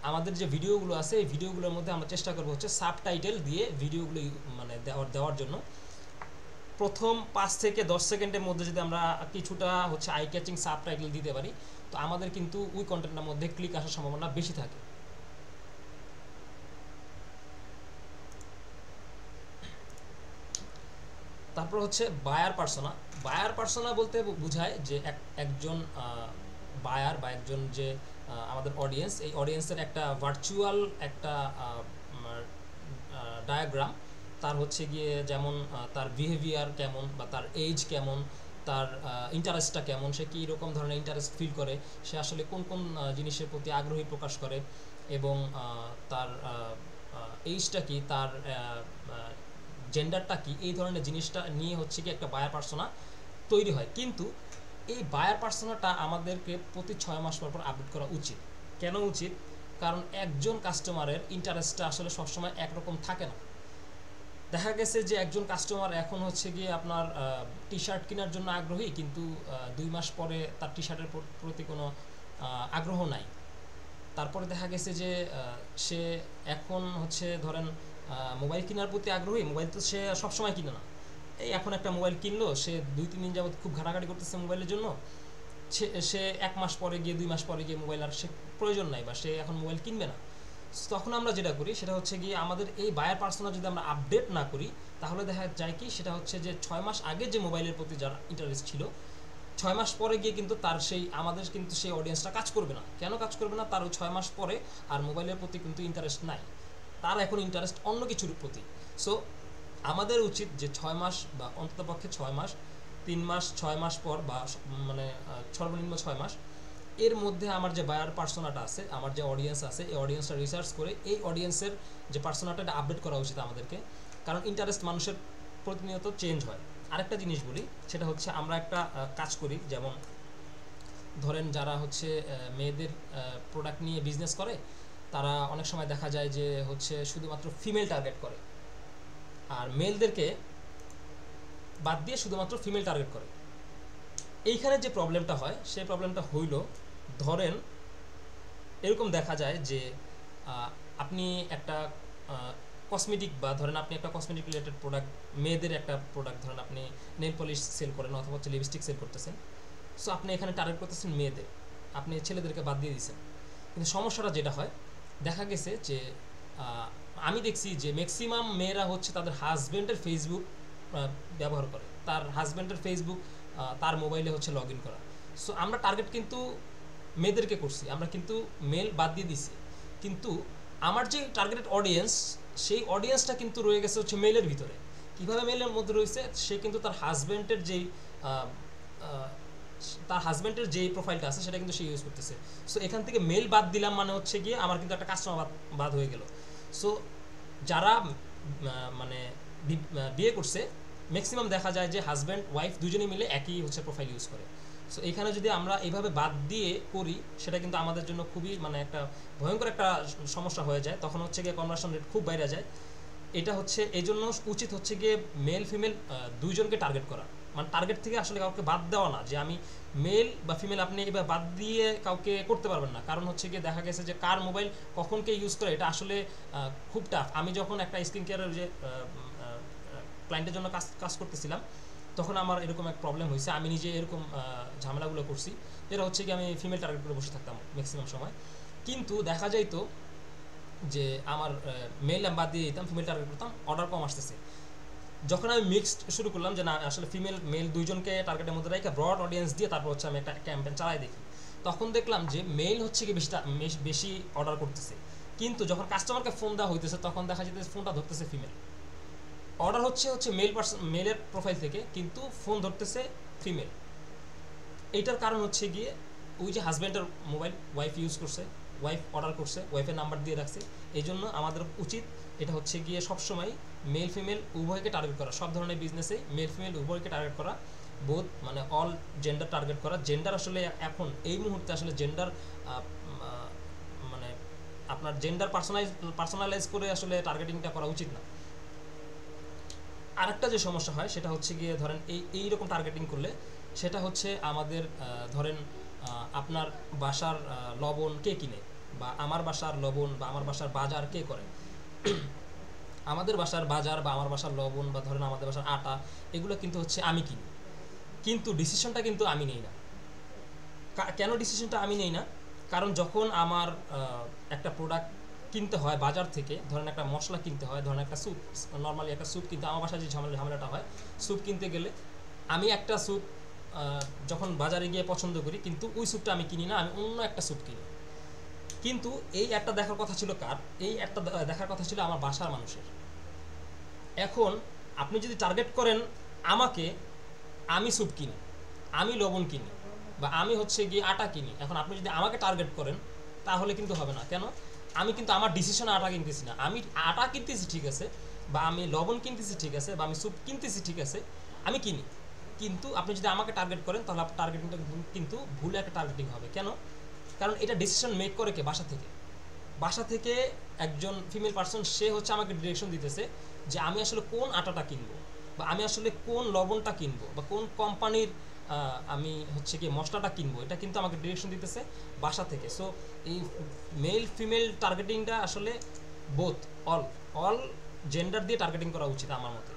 আমাদের যে ভিডিওগুলো আছে এই ভিডিওগুলোর মধ্যে আমরা চেষ্টা করবো হচ্ছে সাবটাইটেল দিয়ে ভিডিওগুলো মানে দেওয়ার জন্য। প্রথম 5 থেকে 10 সেকেন্ডের মধ্যে যদি আমরা কিছুটা হচ্ছে আই ক্যাচিং সাবটাইটেল দিতে পারি তো আমাদের কিন্তু ওই কন্টেন্টের মধ্যে ক্লিক আসার সম্ভাবনা বেশি থাকে। তারপর হচ্ছে বায়ার পার্সোনা। বায়ার পার্সোনা বলতে বোঝায় যে একজন বায়ার বা একজন যে আমাদের অডিয়েন্স, এই অডিয়েন্সের একটা ভার্চুয়াল একটা ডায়াগ্রাম। তার হচ্ছে গিয়ে যেমন তার বিহেভিয়ার কেমন বা তার এজ কেমন, তার ইন্টারেস্টটা কেমন, সে কী রকম ধরনের ইন্টারেস্ট ফিল করে, সে আসলে কোন কোন জিনিসের প্রতি আগ্রহী প্রকাশ করে এবং তার এইজটা কি, তার জেন্ডারটা কি, এই ধরনের জিনিসটা নিয়ে হচ্ছে কি একটা বায়ার পার্সোনা তৈরি হয়। কিন্তু এই বায়ার পার্সোনাটা আমাদেরকে প্রতি 6 মাস পর পর আপডেট করা উচিত। কেন উচিত? কারণ একজন কাস্টমারের ইন্টারেস্টটা আসলে সবসময় একরকম থাকে না। দেখা গেছে যে একজন কাস্টমার এখন হচ্ছে গিয়ে আপনার টি শার্ট কেনার জন্য আগ্রহী, কিন্তু 2 মাস পরে তার টি শার্টের প্রতি কোনো আগ্রহ নাই। তারপরে দেখা গেছে যে সে এখন হচ্ছে ধরেন মোবাইল কেনার প্রতি আগ্রহী, মোবাইল তো সে সবসময় কিনে না, এই এখন একটা মোবাইল কিনলো, সে 2-3 দিন যাবত খুব ঘাটাঘাটি করতেছে মোবাইলের জন্য, সে 1 মাস পরে গিয়ে 2 মাস পরে গিয়ে মোবাইল আর সে প্রয়োজন নাই বা সে এখন মোবাইল কিনবে না। তখন আমরা যেটা করি সেটা হচ্ছে গিয়ে আমাদের এই বায়ার পার্সোনা যদি আমরা আপডেট না করি তাহলে দেখা যায় কি সেটা হচ্ছে যে 6 মাস আগে যে মোবাইলের প্রতি যার ইন্টারেস্ট ছিল 6 মাস পরে গিয়ে কিন্তু তার সেই আমাদের কিন্তু সেই অডিয়েন্সটা কাজ করবে না। কেন কাজ করবে না? তার ওই 6 মাস পরে আর মোবাইলের প্রতি কিন্তু ইন্টারেস্ট নাই, তার এখন ইন্টারেস্ট অন্য কিছুর প্রতি। সো আমাদের উচিত যে 6 মাস বা অন্ততপক্ষে 6 মাস, 3 মাস, 6 মাস পর বা মানে সর্বনিম্ন 6 মাস এর মধ্যে আমার যে বায়ার পার্সোনাটা আছে, আমার যে অডিয়েন্স আছে, এই অডিয়েন্সটা রিসার্চ করে এই অডিয়েন্সের যে পার্সোনাটা আপডেট করা উচিত আমাদেরকে, কারণ ইন্টারেস্ট মানুষের প্রতিনিয়ত চেঞ্জ হয়। আরেকটা জিনিস বলি, সেটা হচ্ছে আমরা একটা কাজ করি, যেমন ধরেন যারা হচ্ছে মেয়েদের প্রোডাক্ট নিয়ে বিজনেস করে তারা অনেক সময় দেখা যায় যে হচ্ছে শুধুমাত্র ফিমেল টার্গেট করে আর মেলদেরকে বাদ দিয়ে শুধুমাত্র ফিমেল টার্গেট করে। এইখানে যে প্রবলেমটা হয় সেই প্রবলেমটা হইল, ধরেন এরকম দেখা যায় যে আপনি একটা কসমেটিক বা ধরেন আপনি একটা কসমেটিক রিলেটেড প্রোডাক্ট, মেয়েদের একটা প্রোডাক্ট, ধরেন আপনি নেল পলিশ সেল করেন অথবা হচ্ছে লিপস্টিক সেল করতেছেন। সো আপনি এখানে টার্গেট করতেছেন মেয়েদের, আপনি ছেলেদেরকে বাদ দিয়ে দিয়েছেন। কিন্তু সমস্যাটা যেটা হয়, দেখা গেছে যে আমি দেখছি যে ম্যাক্সিমাম মেয়েরা হচ্ছে তাদের হাজব্যান্ডের ফেসবুক ব্যবহার করে, তার হাজব্যান্ডের ফেসবুক তার মোবাইলে হচ্ছে লগ ইন করা। সো আমরা টার্গেট কিন্তু মেয়েদেরকে করছি, আমরা কিন্তু মেল বাদ দিয়ে দিছি, কিন্তু আমার যে টার্গেটেড অডিয়েন্স সেই অডিয়েন্সটা কিন্তু রয়ে গেছে হচ্ছে মেলের ভিতরে। কীভাবে মেলের মধ্যে রয়েছে? সে কিন্তু তার হাজব্যান্ডের যেই প্রোফাইলটা আছে সেটা কিন্তু সে ইউজ করতেছে। সো এখান থেকে মেল বাদ দিলাম মানে হচ্ছে গিয়ে আমার কিন্তু একটা কাস্টমার বাদ হয়ে গেল। সো যারা মানে বিয়ে করছে ম্যাক্সিমাম দেখা যায় যে হাজব্যান্ড ওয়াইফ দুজনেই মিলে একই হচ্ছে প্রোফাইল ইউজ করে। সো এখানে যদি আমরা এইভাবে বাদ দিয়ে করি সেটা কিন্তু আমাদের জন্য খুবই মানে একটা ভয়ঙ্কর একটা সমস্যা হয়ে যায়, তখন হচ্ছে গিয়ে কনভার্সন রেট খুব বাইরে যায়। এটা হচ্ছে এই জন্য উচিত হচ্ছে গিয়ে মেল ফিমেল দুইজনকে টার্গেট করা। মানে টার্গেট থেকে আসলে কাউকে বাদ দেওয়া না, যে আমি মেল বা ফিমেল আপনি এবার বাদ দিয়ে কাউকে করতে পারবেন না। কারণ হচ্ছে গিয়ে দেখা গেছে যে কার মোবাইল কখন কে ইউজ করে এটা আসলে খুব টাফ। আমি যখন একটা স্কিন কেয়ারের যে ক্লায়েন্টের জন্য কাজ কাজ করতেছিলাম, তখন আমার এরকম এক প্রবলেম হয়েছে। আমি নিজে এরকম ঝামেলাগুলো করছি, যেটা হচ্ছে কি আমি ফিমেল টার্গেট করে বসে থাকতাম ম্যাক্সিমাম সময়। কিন্তু দেখা যাইতো যে আমার মেল আমি বাদ দিয়ে দিতাম, ফিমেল টার্গেট করতাম, অর্ডার কম আসতেছে। যখন আমি মিক্সড শুরু করলাম যে না আসলে ফিমেল মেল দুইজনকে টার্গেটের মধ্যে রেখে ব্রড অডিয়েন্স দিয়ে তারপর হচ্ছে আমি একটা ক্যাম্পেইন চালাই দেখি, তখন দেখলাম যে মেল হচ্ছে কি বেশি অর্ডার করতেছে। কিন্তু যখন কাস্টমারকে ফোন দেওয়া হইতেছে তখন দেখা যেতেছে ফোনটা ধরতেছে ফিমেল। অর্ডার হচ্ছে মেলের প্রোফাইল থেকে, কিন্তু ফোন ধরতেছে ফিমেল। এইটার কারণ হচ্ছে গিয়ে ওই যে হাজব্যান্ডের মোবাইল ওয়াইফ ইউজ করছে, ওয়াইফ অর্ডার করছে, ওয়াইফের নাম্বার দিয়ে রাখছে। এই জন্য আমাদের উচিত এটা হচ্ছে গিয়ে সবসময় মেল ফিমেল উভয়কে টার্গেট করা। সব ধরনের বিজনেসে মেল ফিমেল উভয়কে টার্গেট করা, বোথ মানে অল জেন্ডার টার্গেট করা। জেন্ডার আসলে এখন এই মুহূর্তে আসলে জেন্ডার মানে আপনার জেন্ডার পার্সোনালাইজ করে আসলে টার্গেটিংটা করা উচিত না। আরেকটা যে সমস্যা হয় সেটা হচ্ছে গিয়ে ধরেন এইরকম টার্গেটিং করলে সেটা হচ্ছে আমাদের ধরেন আপনার বাসার লবণ কে কিনে, বা আমার বাসার লবণ বা আমার বাসার বাজার কে করে। আমাদের বাসার বাজার বা আমার বাসার লবণ বা ধরেন আমাদের বাসার আটা, এগুলো কিন্তু হচ্ছে আমি কিনি, কিন্তু ডিসিশনটা কিন্তু আমি নেই না। কেন ডিসিশনটা আমি নেই না? কারণ যখন আমার একটা প্রোডাক্ট কিনতে হয় বাজার থেকে, ধরেন একটা মশলা কিনতে হয়, ধরেন একটা স্যুপ, নর্মালি একটা স্যুপ কিনতে আমার বাসায় যে ঝামেলাটা হয়, স্যুপ কিনতে গেলে আমি একটা স্যুপ যখন বাজারে গিয়ে পছন্দ করি, কিন্তু ওই স্যুপটা আমি কিনি না, আমি অন্য একটা স্যুপ কিনি। কিন্তু এই একটা দেখার কথা ছিল কার? এই একটা দেখার কথা ছিল আমার বাসার মানুষের। এখন আপনি যদি টার্গেট করেন আমাকে, আমি স্যুপ কিনি, আমি লবণ কিনি, বা আমি হচ্ছে গিয়ে আটা কিনি, এখন আপনি যদি আমাকে টার্গেট করেন তাহলে কিন্তু হবে না। কেন? আমি কিন্তু আমার ডিসিশনে আটা কিনতেছি না। আমি আটা কিনতেছি ঠিক আছে, বা আমি লবণ কিনতেছি ঠিক আছে, বা আমি স্যুপ কিনতেছি ঠিক আছে, আমি কিনি। কিন্তু আপনি যদি আমাকে টার্গেট করেন তাহলে আপনার টার্গেটিংটা কিন্তু ভুল একটা টার্গেটিং হবে। কেন? কারণ এটা ডিসিশন মেক করে কে? বাসা থেকে। বাসা থেকে একজন ফিমেল পার্সন, সে হচ্ছে আমাকে ডিরেকশন দিতেছে যে আমি আসলে কোন আটাটা কিনবো, বা আমি আসলে কোন লবণটা কিনবো, বা কোন কোম্পানির আমি হচ্ছে কি মশলাটা কিনবো, এটা কিন্তু আমাকে ডিরেকশন দিতেছে বাসা থেকে। সো এই মেল ফিমেল টার্গেটিংটা আসলে বোথ অল জেন্ডার দিয়ে টার্গেটিং করা উচিত আমার মতে।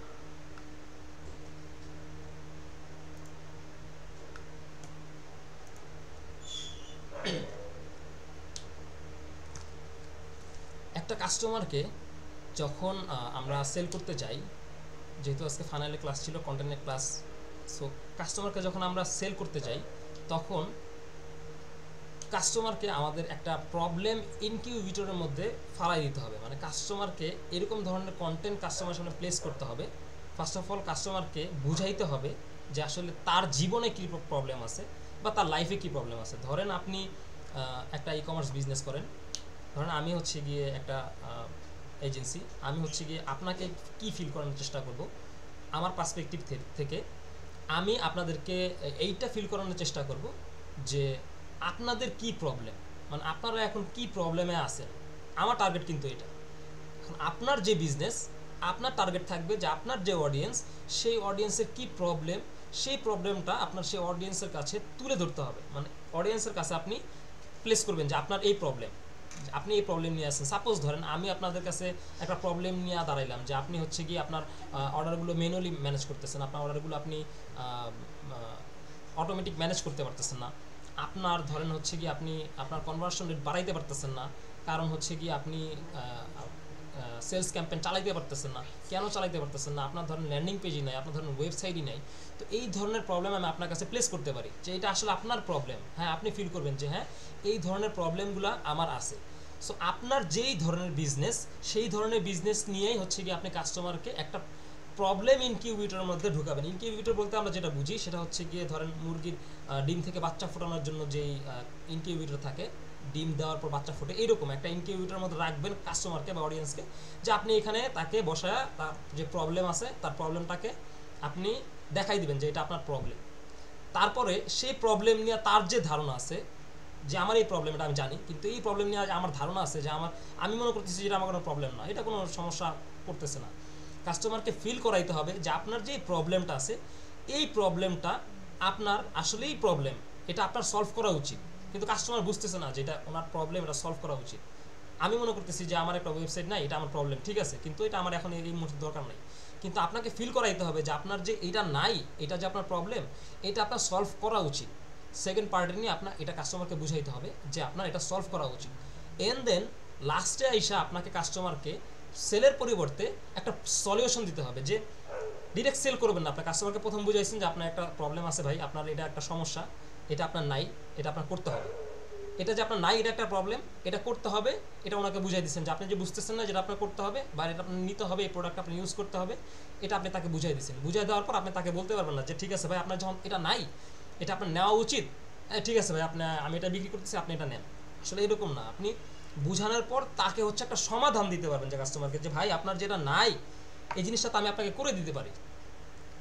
একটা কাস্টমারকে যখন আমরা সেল করতে যাই, যেহেতু আজকে ফাইনালে ক্লাস ছিল, কন্টেন্টের ক্লাস, সো কাস্টমারকে যখন আমরা সেল করতে যাই তখন কাস্টমারকে আমাদের একটা প্রবলেম ইনকিউবেটরের মধ্যে ফালাই দিতে হবে। মানে কাস্টমারকে এরকম ধরনের কন্টেন্ট কাস্টমারের সামনে প্লেস করতে হবে। ফার্স্ট অফ অল কাস্টমারকে বুঝাইতে হবে যে আসলে তার জীবনে কী প্রবলেম আছে বা তার লাইফে কী প্রবলেম আছে। ধরেন আপনি একটা ই কমার্স বিজনেস করেন, ধরেন আমি হচ্ছে গিয়ে একটা এজেন্সি, আমি হচ্ছে গিয়ে আপনাকে কি ফিল করানোর চেষ্টা করব আমার পার্সপেক্টিভ থেকে। আমি আপনাদেরকে এইটা ফিল করানোর চেষ্টা করব যে আপনাদের কি প্রবলেম, মানে আপনারা এখন কি প্রবলেমে আছেন। আমার টার্গেট কিন্তু এটা। এখন আপনার যে বিজনেস, আপনার টার্গেট থাকবে যে আপনার যে অডিয়েন্স, সেই অডিয়েন্সের কি প্রবলেম, সেই প্রবলেমটা আপনার সেই অডিয়েন্সের কাছে তুলে ধরতে হবে। মানে অডিয়েন্সের কাছে আপনি প্লেস করবেন যে আপনার এই প্রবলেম, আপনি এই প্রবলেম নিয়ে আসেন। সাপোজ ধরেন আমি আপনাদের কাছে একটা প্রবলেম নিয়ে দাঁড়াইলাম যে আপনি হচ্ছে গিয়ে আপনার অর্ডারগুলো ম্যানুয়ালি ম্যানেজ করতেছেন, আপনার অর্ডারগুলো আপনি অটোমেটিক ম্যানেজ করতে পারতেছেন না। আপনার ধরেন হচ্ছে গিয়ে আপনি আপনার কনভার্সন রেট বাড়াইতে পারতেছেন না, কারণ হচ্ছে গিয়ে আপনি সেলস ক্যাম্পেইন চালাইতে পারতেছেন না। কেন চালাইতে পারতেছেন না? আপনার ধরেন ল্যান্ডিং পেজই নাই, আপনার ধরেন ওয়েবসাইটই নাই। তো এই ধরনের প্রবলেম আমি আপনার কাছে প্লেস করতে পারি যে এটা আসলে আপনার প্রবলেম। হ্যাঁ, আপনি ফিল করবেন যে হ্যাঁ এই ধরনের প্রবলেমগুলো আমার আছে। সো আপনার যেই ধরনের বিজনেস, সেই ধরনের বিজনেস নিয়েই হচ্ছে গিয়ে আপনি কাস্টমারকে একটা প্রবলেম ইনকিউবেটরের মধ্যে ঢুকাবেন। ইনকিউবেটর বলতে আমরা যেটা বুঝি সেটা হচ্ছে গিয়ে ধরেন মুরগির ডিম থেকে বাচ্চা ফোটানোর জন্য যেই ইনকিউবেটর থাকে, ডিম দেওয়ার পর বাচ্চা ফোটে, এইরকম একটা ইনকিউবেটরের মধ্যে রাখবেন কাস্টমারকে বা অডিয়েন্সকে, যে আপনি এখানে তাকে বসায় তার যে প্রবলেম আছে তার প্রবলেমটাকে আপনি দেখাই দিবেন যে এটা আপনার প্রবলেম। তারপরে সেই প্রবলেম নিয়ে তার যে ধারণা আছে যে আমার এই প্রবলেমটা আমি জানি, কিন্তু এই প্রবলেম নিয়ে আমার ধারণা আছে যে আমি মনে করতেছি যে এটা আমার কোনো প্রবলেম না, এটা কোনো সমস্যা করতেছে না। কাস্টমারকে ফিল করাইতে হবে যে আপনার যে প্রবলেমটা আছে এই প্রবলেমটা আপনার আসলেই প্রবলেম, এটা আপনার সলভ করা উচিত, কিন্তু কাস্টমার বুঝতেছে না যে এটা ওনার প্রবলেম, এটা সলভ করা উচিত। আমি মনে করতেছি যে আমার একটা ওয়েবসাইট নাই, এটা আমার প্রবলেম, ঠিক আছে, কিন্তু এটা আমার এখন এই মুহূর্তে দরকার নাই। কিন্তু আপনাকে ফিল করাইতে হবে যে আপনার যে এটা নাই, এটা যে আপনার প্রবলেম, এটা আপনার সলভ করা উচিত। সেকেন্ড পার্টে নিয়ে আপনার এটা কাস্টমারকে বুঝাইতে হবে যে আপনার এটা সলভ করা উচিত। এন্ড দেন লাস্টে আইসা আপনাকে কাস্টমারকে সেলের পরিবর্তে একটা সলিউশন দিতে হবে, যে ডিরেক্ট সেল করবেন না। আপনার কাস্টমারকে প্রথম বুঝাইছেন যে আপনার একটা প্রবলেম আছে ভাই, আপনার এটা একটা সমস্যা, এটা আপনার নাই, এটা আপনার করতে হবে। এটা যে আপনার নাই, এটা একটা প্রবলেম, এটা করতে হবে, এটা ওনাকে বুঝাই দিচ্ছেন যে আপনি যে বুঝতেছেন না যেটা আপনার করতে হবে বা এটা আপনার নিতে হবে, এই প্রোডাক্ট আপনি ইউজ করতে হবে, এটা আপনি তাকে বুঝাই দিচ্ছেন। বুঝাই দেওয়ার পর আপনি তাকে বলতে পারবেন না যে ঠিক আছে ভাই আপনার যখন এটা নাই, এটা আপনার নেওয়া উচিত, ঠিক আছে ভাই আপনি, আমি এটা বিক্রি করতেছি, আপনি এটা নেন। আসলে এরকম না, আপনি বুঝানোর পর তাকে হচ্ছে একটা সমাধান দিতে পারবেন যে কাস্টমারকে, যে ভাই আপনার যেটা নাই এই জিনিসটা তো আমি আপনাকে করে দিতে পারি,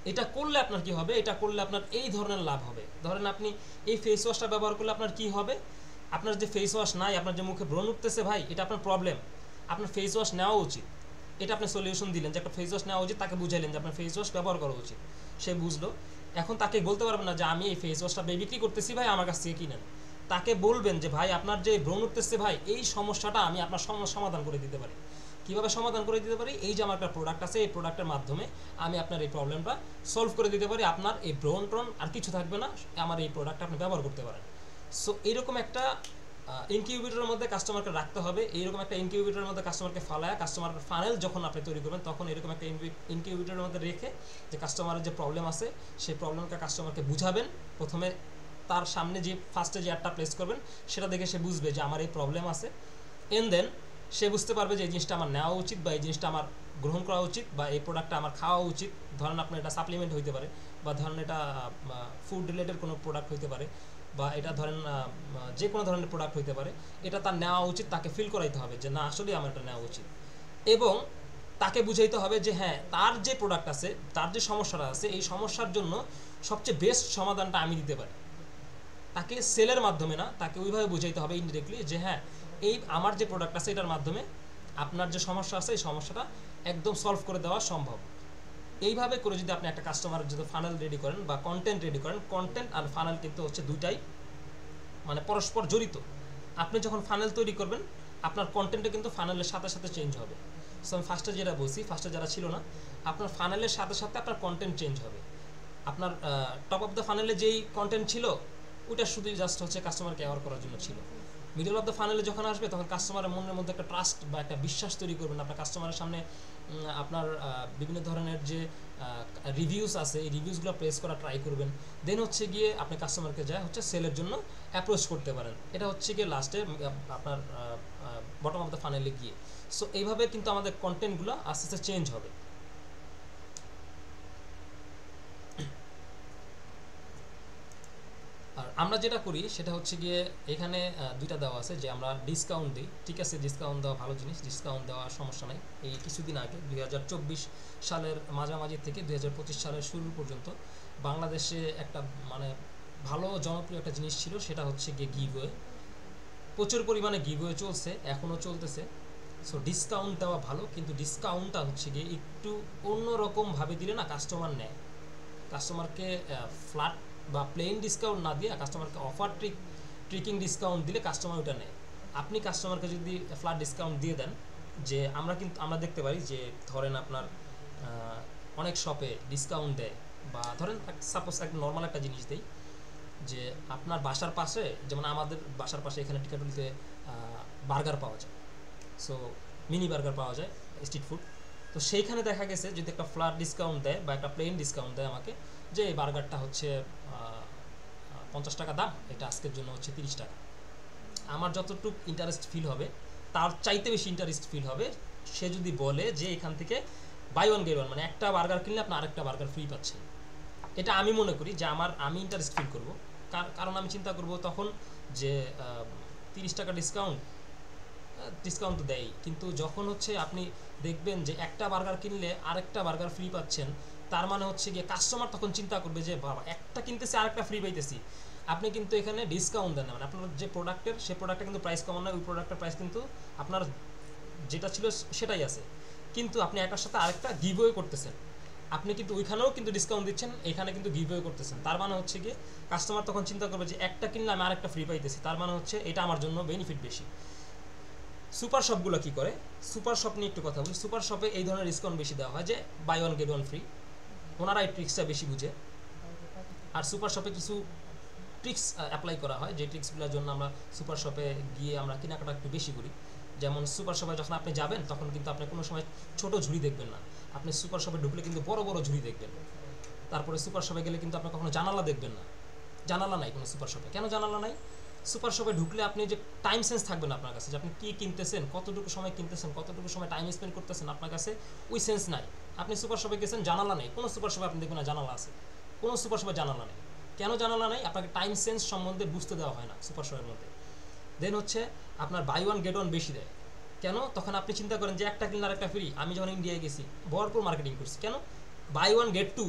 এটা করলে আপনার কি হবে, এটা করলে আপনার এই ধরনের লাভ হবে। ধরেন আপনি এই ফেস ওয়াশটা ব্যবহার করলে আপনার কি হবে, আপনার যে ফেস ওয়াশ নাই, আপনার যে মুখে ব্রণ উঠতেছে ভাই, এটা আপনার প্রবলেম, আপনার ফেস ওয়াশ নেওয়া উচিত, এটা আপনি সলিউশন দিলেন যে একটা ফেস ওয়াশ নেওয়া উচিত, তাকে বুঝাইলেন যে আপনার ফেস ওয়াশ ব্যবহার করা উচিত, সে বুঝলো। এখন তাকে বলতে পারবেন না যে আমি এই ফেস ওয়াশটা বিক্রি করতেছি ভাই আমার কাছ থেকে কিনেন, তাকে বলবেন যে ভাই আপনার যে ব্রণ উঠতেছে ভাই, এই সমস্যাটা আমি আপনার সমাধান করে দিতে পারি। কীভাবে সমাধান করে দিতে পারি, এই যে আমার একটা প্রোডাক্ট আছে, এই প্রোডাক্টের মাধ্যমে আমি আপনার এই প্রবলেমটা সলভ করে দিতে পারি, আপনার এই ব্রণ ট্রন আর কিছু থাকবে না, আমার এই প্রোডাক্টটা আপনি ব্যবহার করতে পারেন। সো এইরকম একটা ইনকিউবেটরের মধ্যে কাস্টমারকে রাখতে হবে, এইরকম একটা ইনকিউবেটরের মধ্যে কাস্টমারকে ফালায়, কাস্টমার ফানেল যখন আপনি তৈরি করবেন তখন এরকম একটা ইনকিউবেটরের মধ্যে রেখে যে কাস্টমারের যে প্রবলেম আছে সেই প্রবলেমটা কাস্টমারকে বুঝাবেন। প্রথমে তার সামনে যে ফার্স্টে যে অ্যাডটা প্লেস করবেন সেটা দেখে সে বুঝবে যে আমার এই প্রবলেম আছে, এন্ড দেন সে বুঝতে পারবে যে এই জিনিসটা আমার নেওয়া উচিত বা এই জিনিসটা আমার গ্রহণ করা উচিত বা এই প্রোডাক্টটা আমার খাওয়া উচিত। ধরেন আপনার এটা সাপ্লিমেন্ট হইতে পারে বা ধরেন এটা ফুড রিলেটেড কোনো প্রোডাক্ট হইতে পারে বা এটা ধরেন যে কোনো ধরনের প্রোডাক্ট হইতে পারে, এটা তার নেওয়া উচিত, তাকে ফিল করাইতে হবে যে না আসলেই আমার এটা নেওয়া উচিত। এবং তাকে বুঝাইতে হবে যে হ্যাঁ তার যে প্রোডাক্ট আছে, তার যে সমস্যাটা আছে, এই সমস্যার জন্য সবচেয়ে বেস্ট সমাধানটা আমি দিতে পারি। তাকে সেলের মাধ্যমে না, তাকে ওইভাবে বুঝাইতে হবে ইনডিরেক্টলি যে হ্যাঁ এই আমার যে প্রোডাক্ট আছে এটার মাধ্যমে আপনার যে সমস্যা আছে এই সমস্যাটা একদম সলভ করে দেওয়া সম্ভব। এইভাবে করে যদি আপনি একটা কাস্টমারের যদি ফানেল রেডি করেন বা কন্টেন্ট রেডি করেন, কন্টেন্ট আর ফানেল কিন্তু হচ্ছে দুইটাই মানে পরস্পর জড়িত। আপনি যখন ফানেল তৈরি করবেন আপনার কন্টেন্টে কিন্তু ফানেলের সাথে সাথে চেঞ্জ হবে। সো আমি ফার্স্টে যেটা বলছি, ফার্স্টে যারা ছিল না, আপনার ফানেলের সাথে সাথে আপনার কন্টেন্ট চেঞ্জ হবে। আপনার টপ অফ দ্য ফানেলে যেই কন্টেন্ট ছিল ওইটা শুধু জাস্ট হচ্ছে কাস্টমারকে অ্যাওয়ার করার জন্য ছিল। মিডল অফ দ্য ফানেলে যখন আসবে তখন কাস্টমারের মনের মধ্যে একটা ট্রাস্ট বা একটা বিশ্বাস তৈরি করবেন। আপনার কাস্টমারের সামনে আপনার বিভিন্ন ধরনের যে রিভিউস আছে এই রিভিউসগুলো প্রেস করা ট্রাই করবেন। দেন হচ্ছে গিয়ে আপনি কাস্টমারকে যায় হচ্ছে সেলের জন্য অ্যাপ্রোচ করতে পারেন। এটা হচ্ছে গিয়ে লাস্টে আপনার বটম অফ দ্য ফানেলে গিয়ে। সো এইভাবে কিন্তু আমাদের কন্টেন্টগুলো আস্তে আস্তে চেঞ্জ হবে। আর আমরা যেটা করি সেটা হচ্ছে গিয়ে এখানে দুইটা দেওয়া আছে যে আমরা ডিসকাউন্ট দিই, ঠিক আছে, ডিসকাউন্ট দেওয়া ভালো জিনিস, ডিসকাউন্ট দেওয়া সমস্যা নাই। এই কিছুদিন আগে 2024 সালের মাঝামাঝি থেকে 2025 সালের শুরু পর্যন্ত বাংলাদেশে একটা মানে ভালো জনপ্রিয় একটা জিনিস ছিল, সেটা হচ্ছে গিয়ে গিভওয়ে। প্রচুর পরিমাণে গিভওয়ে চলছে, এখনও চলতেছে। সো ডিসকাউন্ট দেওয়া ভালো, কিন্তু ডিসকাউন্টটা হচ্ছে গিয়ে একটু অন্যরকমভাবে দিলে না কাস্টমার নেয়। কাস্টমারকে ফ্ল্যাট বা প্লেন ডিসকাউন্ট না দিয়ে কাস্টমারকে অফার ট্রিকিং ডিসকাউন্ট দিলে কাস্টমার ওটা নেয়। আপনি কাস্টমারকে যদি ফ্ল্যাট ডিসকাউন্ট দিয়ে দেন, যে আমরা দেখতে পারি যে ধরেন আপনার অনেক শপে ডিসকাউন্ট দেয়, বা ধরেন সাপোজ একটা নর্মাল একটা জিনিস দেই যে আপনার বাসার পাশে, যেমন আমাদের বাসার পাশে এখানে টিকাটুলিতে বার্গার পাওয়া যায়, সো মিনি বার্গার পাওয়া যায়, স্ট্রিট ফুড। তো সেইখানে দেখা গেছে যদি একটা ফ্ল্যাট ডিসকাউন্ট দেয় বা একটা প্লেন ডিসকাউন্ট দেয় আমাকে, যে এই বার্গারটা হচ্ছে 50 টাকা দাম, এটা আজকের জন্য হচ্ছে 30 টাকা, আমার যতটুকু ইন্টারেস্ট ফিল হবে তার চাইতে বেশি ইন্টারেস্ট ফিল হবে সে যদি বলে যে এখান থেকে বাই ওয়ান গেট ওয়ান, মানে একটা বার্গার কিনলে আপনি আরেকটা বার্গার ফ্রি পাচ্ছেন। এটা আমি মনে করি যে আমি ইন্টারেস্ট ফিল করব, কারণ আমি চিন্তা করব তখন যে 30 টাকা ডিসকাউন্ট তো দেয়, কিন্তু যখন হচ্ছে আপনি দেখবেন যে একটা বার্গার কিনলে আরেকটা বার্গার ফ্রি পাচ্ছেন, তার মানে হচ্ছে গিয়ে কাস্টমার তখন চিন্তা করবে যে বাবা একটা কিনতেছি আরেকটা ফ্রি পাইতেছি। আপনি কিন্তু এখানে ডিসকাউন্ট দেন না, মানে আপনার যে প্রোডাক্টের সেই প্রোডাক্টটা কিন্তু প্রাইস কমান নয়, ওই প্রোডাক্টের প্রাইস কিন্তু আপনার যেটা ছিল সেটাই আছে, কিন্তু আপনি একটার সাথে আরেকটা গিভওয়ে করতেছেন। আপনি কিন্তু ওইখানেও কিন্তু ডিসকাউন্ট দিচ্ছেন, এখানে কিন্তু গিভওয়ে করতেছেন। তার মানে হচ্ছে গিয়ে কাস্টমার তখন চিন্তা করবে যে একটা কিনলে আমি আরেকটা ফ্রি পাইতেছি, তার মানে হচ্ছে এটা আমার জন্য বেনিফিট বেশি। সুপার শপগুলো কী করে, সুপার শপ নিয়ে একটু কথা বলি। সুপার শপে এই ধরনের ডিসকাউন্ট বেশি দেওয়া হয় যে buy one get one free, ওনারা এই ট্রিক্সটা বেশি বুঝে। আর সুপার শপে কিছু ট্রিক্স অ্যাপ্লাই করা হয়, যে ট্রিক্সগুলোর জন্য আমরা সুপার শপে গিয়ে আমরা কেনাকাটা একটু বেশি করি। যেমন সুপার শপে যখন আপনি যাবেন তখন কিন্তু আপনি কোনো সময় ছোট ঝুড়ি দেখবেন না, আপনি সুপার শপে ঢুকলে কিন্তু বড় বড় ঝুড়ি দেখবেন। তারপরে সুপার শপে গেলে কিন্তু আপনি কখনো জানালা দেখবেন না, জানালা নাই কোনো সুপার শপে। কেন জানালা নাই? সুপার শপে ঢুকলে আপনি যে টাইম সেন্স থাকবে না আপনার কাছে, যে আপনি কী কিনতেছেন, কতটুকু সময় কিনতেছেন, কতটুকু সময় টাইম স্পেন্ড করতেছেন, আপনার কাছে ওই সেন্স নাই। আপনি সুপার শপে গেছেন, জানালা নেই, কোনো সুপার শপে আপনি দেখবেন না জানালা আছে, কোনো সুপার শপে জানালা নেই। কেন জানালা নেই? আপনাকে টাইম সেন্স সম্বন্ধে বুঝতে দেওয়া হয় না সুপার শপের মধ্যে। দেন হচ্ছে আপনার বাই ওয়ান গেট ওয়ান বেশি দেয়। কেন? তখন আপনি চিন্তা করেন যে একটা কিনলে আরেকটা ফ্রি। আমি যখন ইন্ডিয়ায় গেছি ভরপুর মার্কেটিং করছি, কেন? Buy one get two.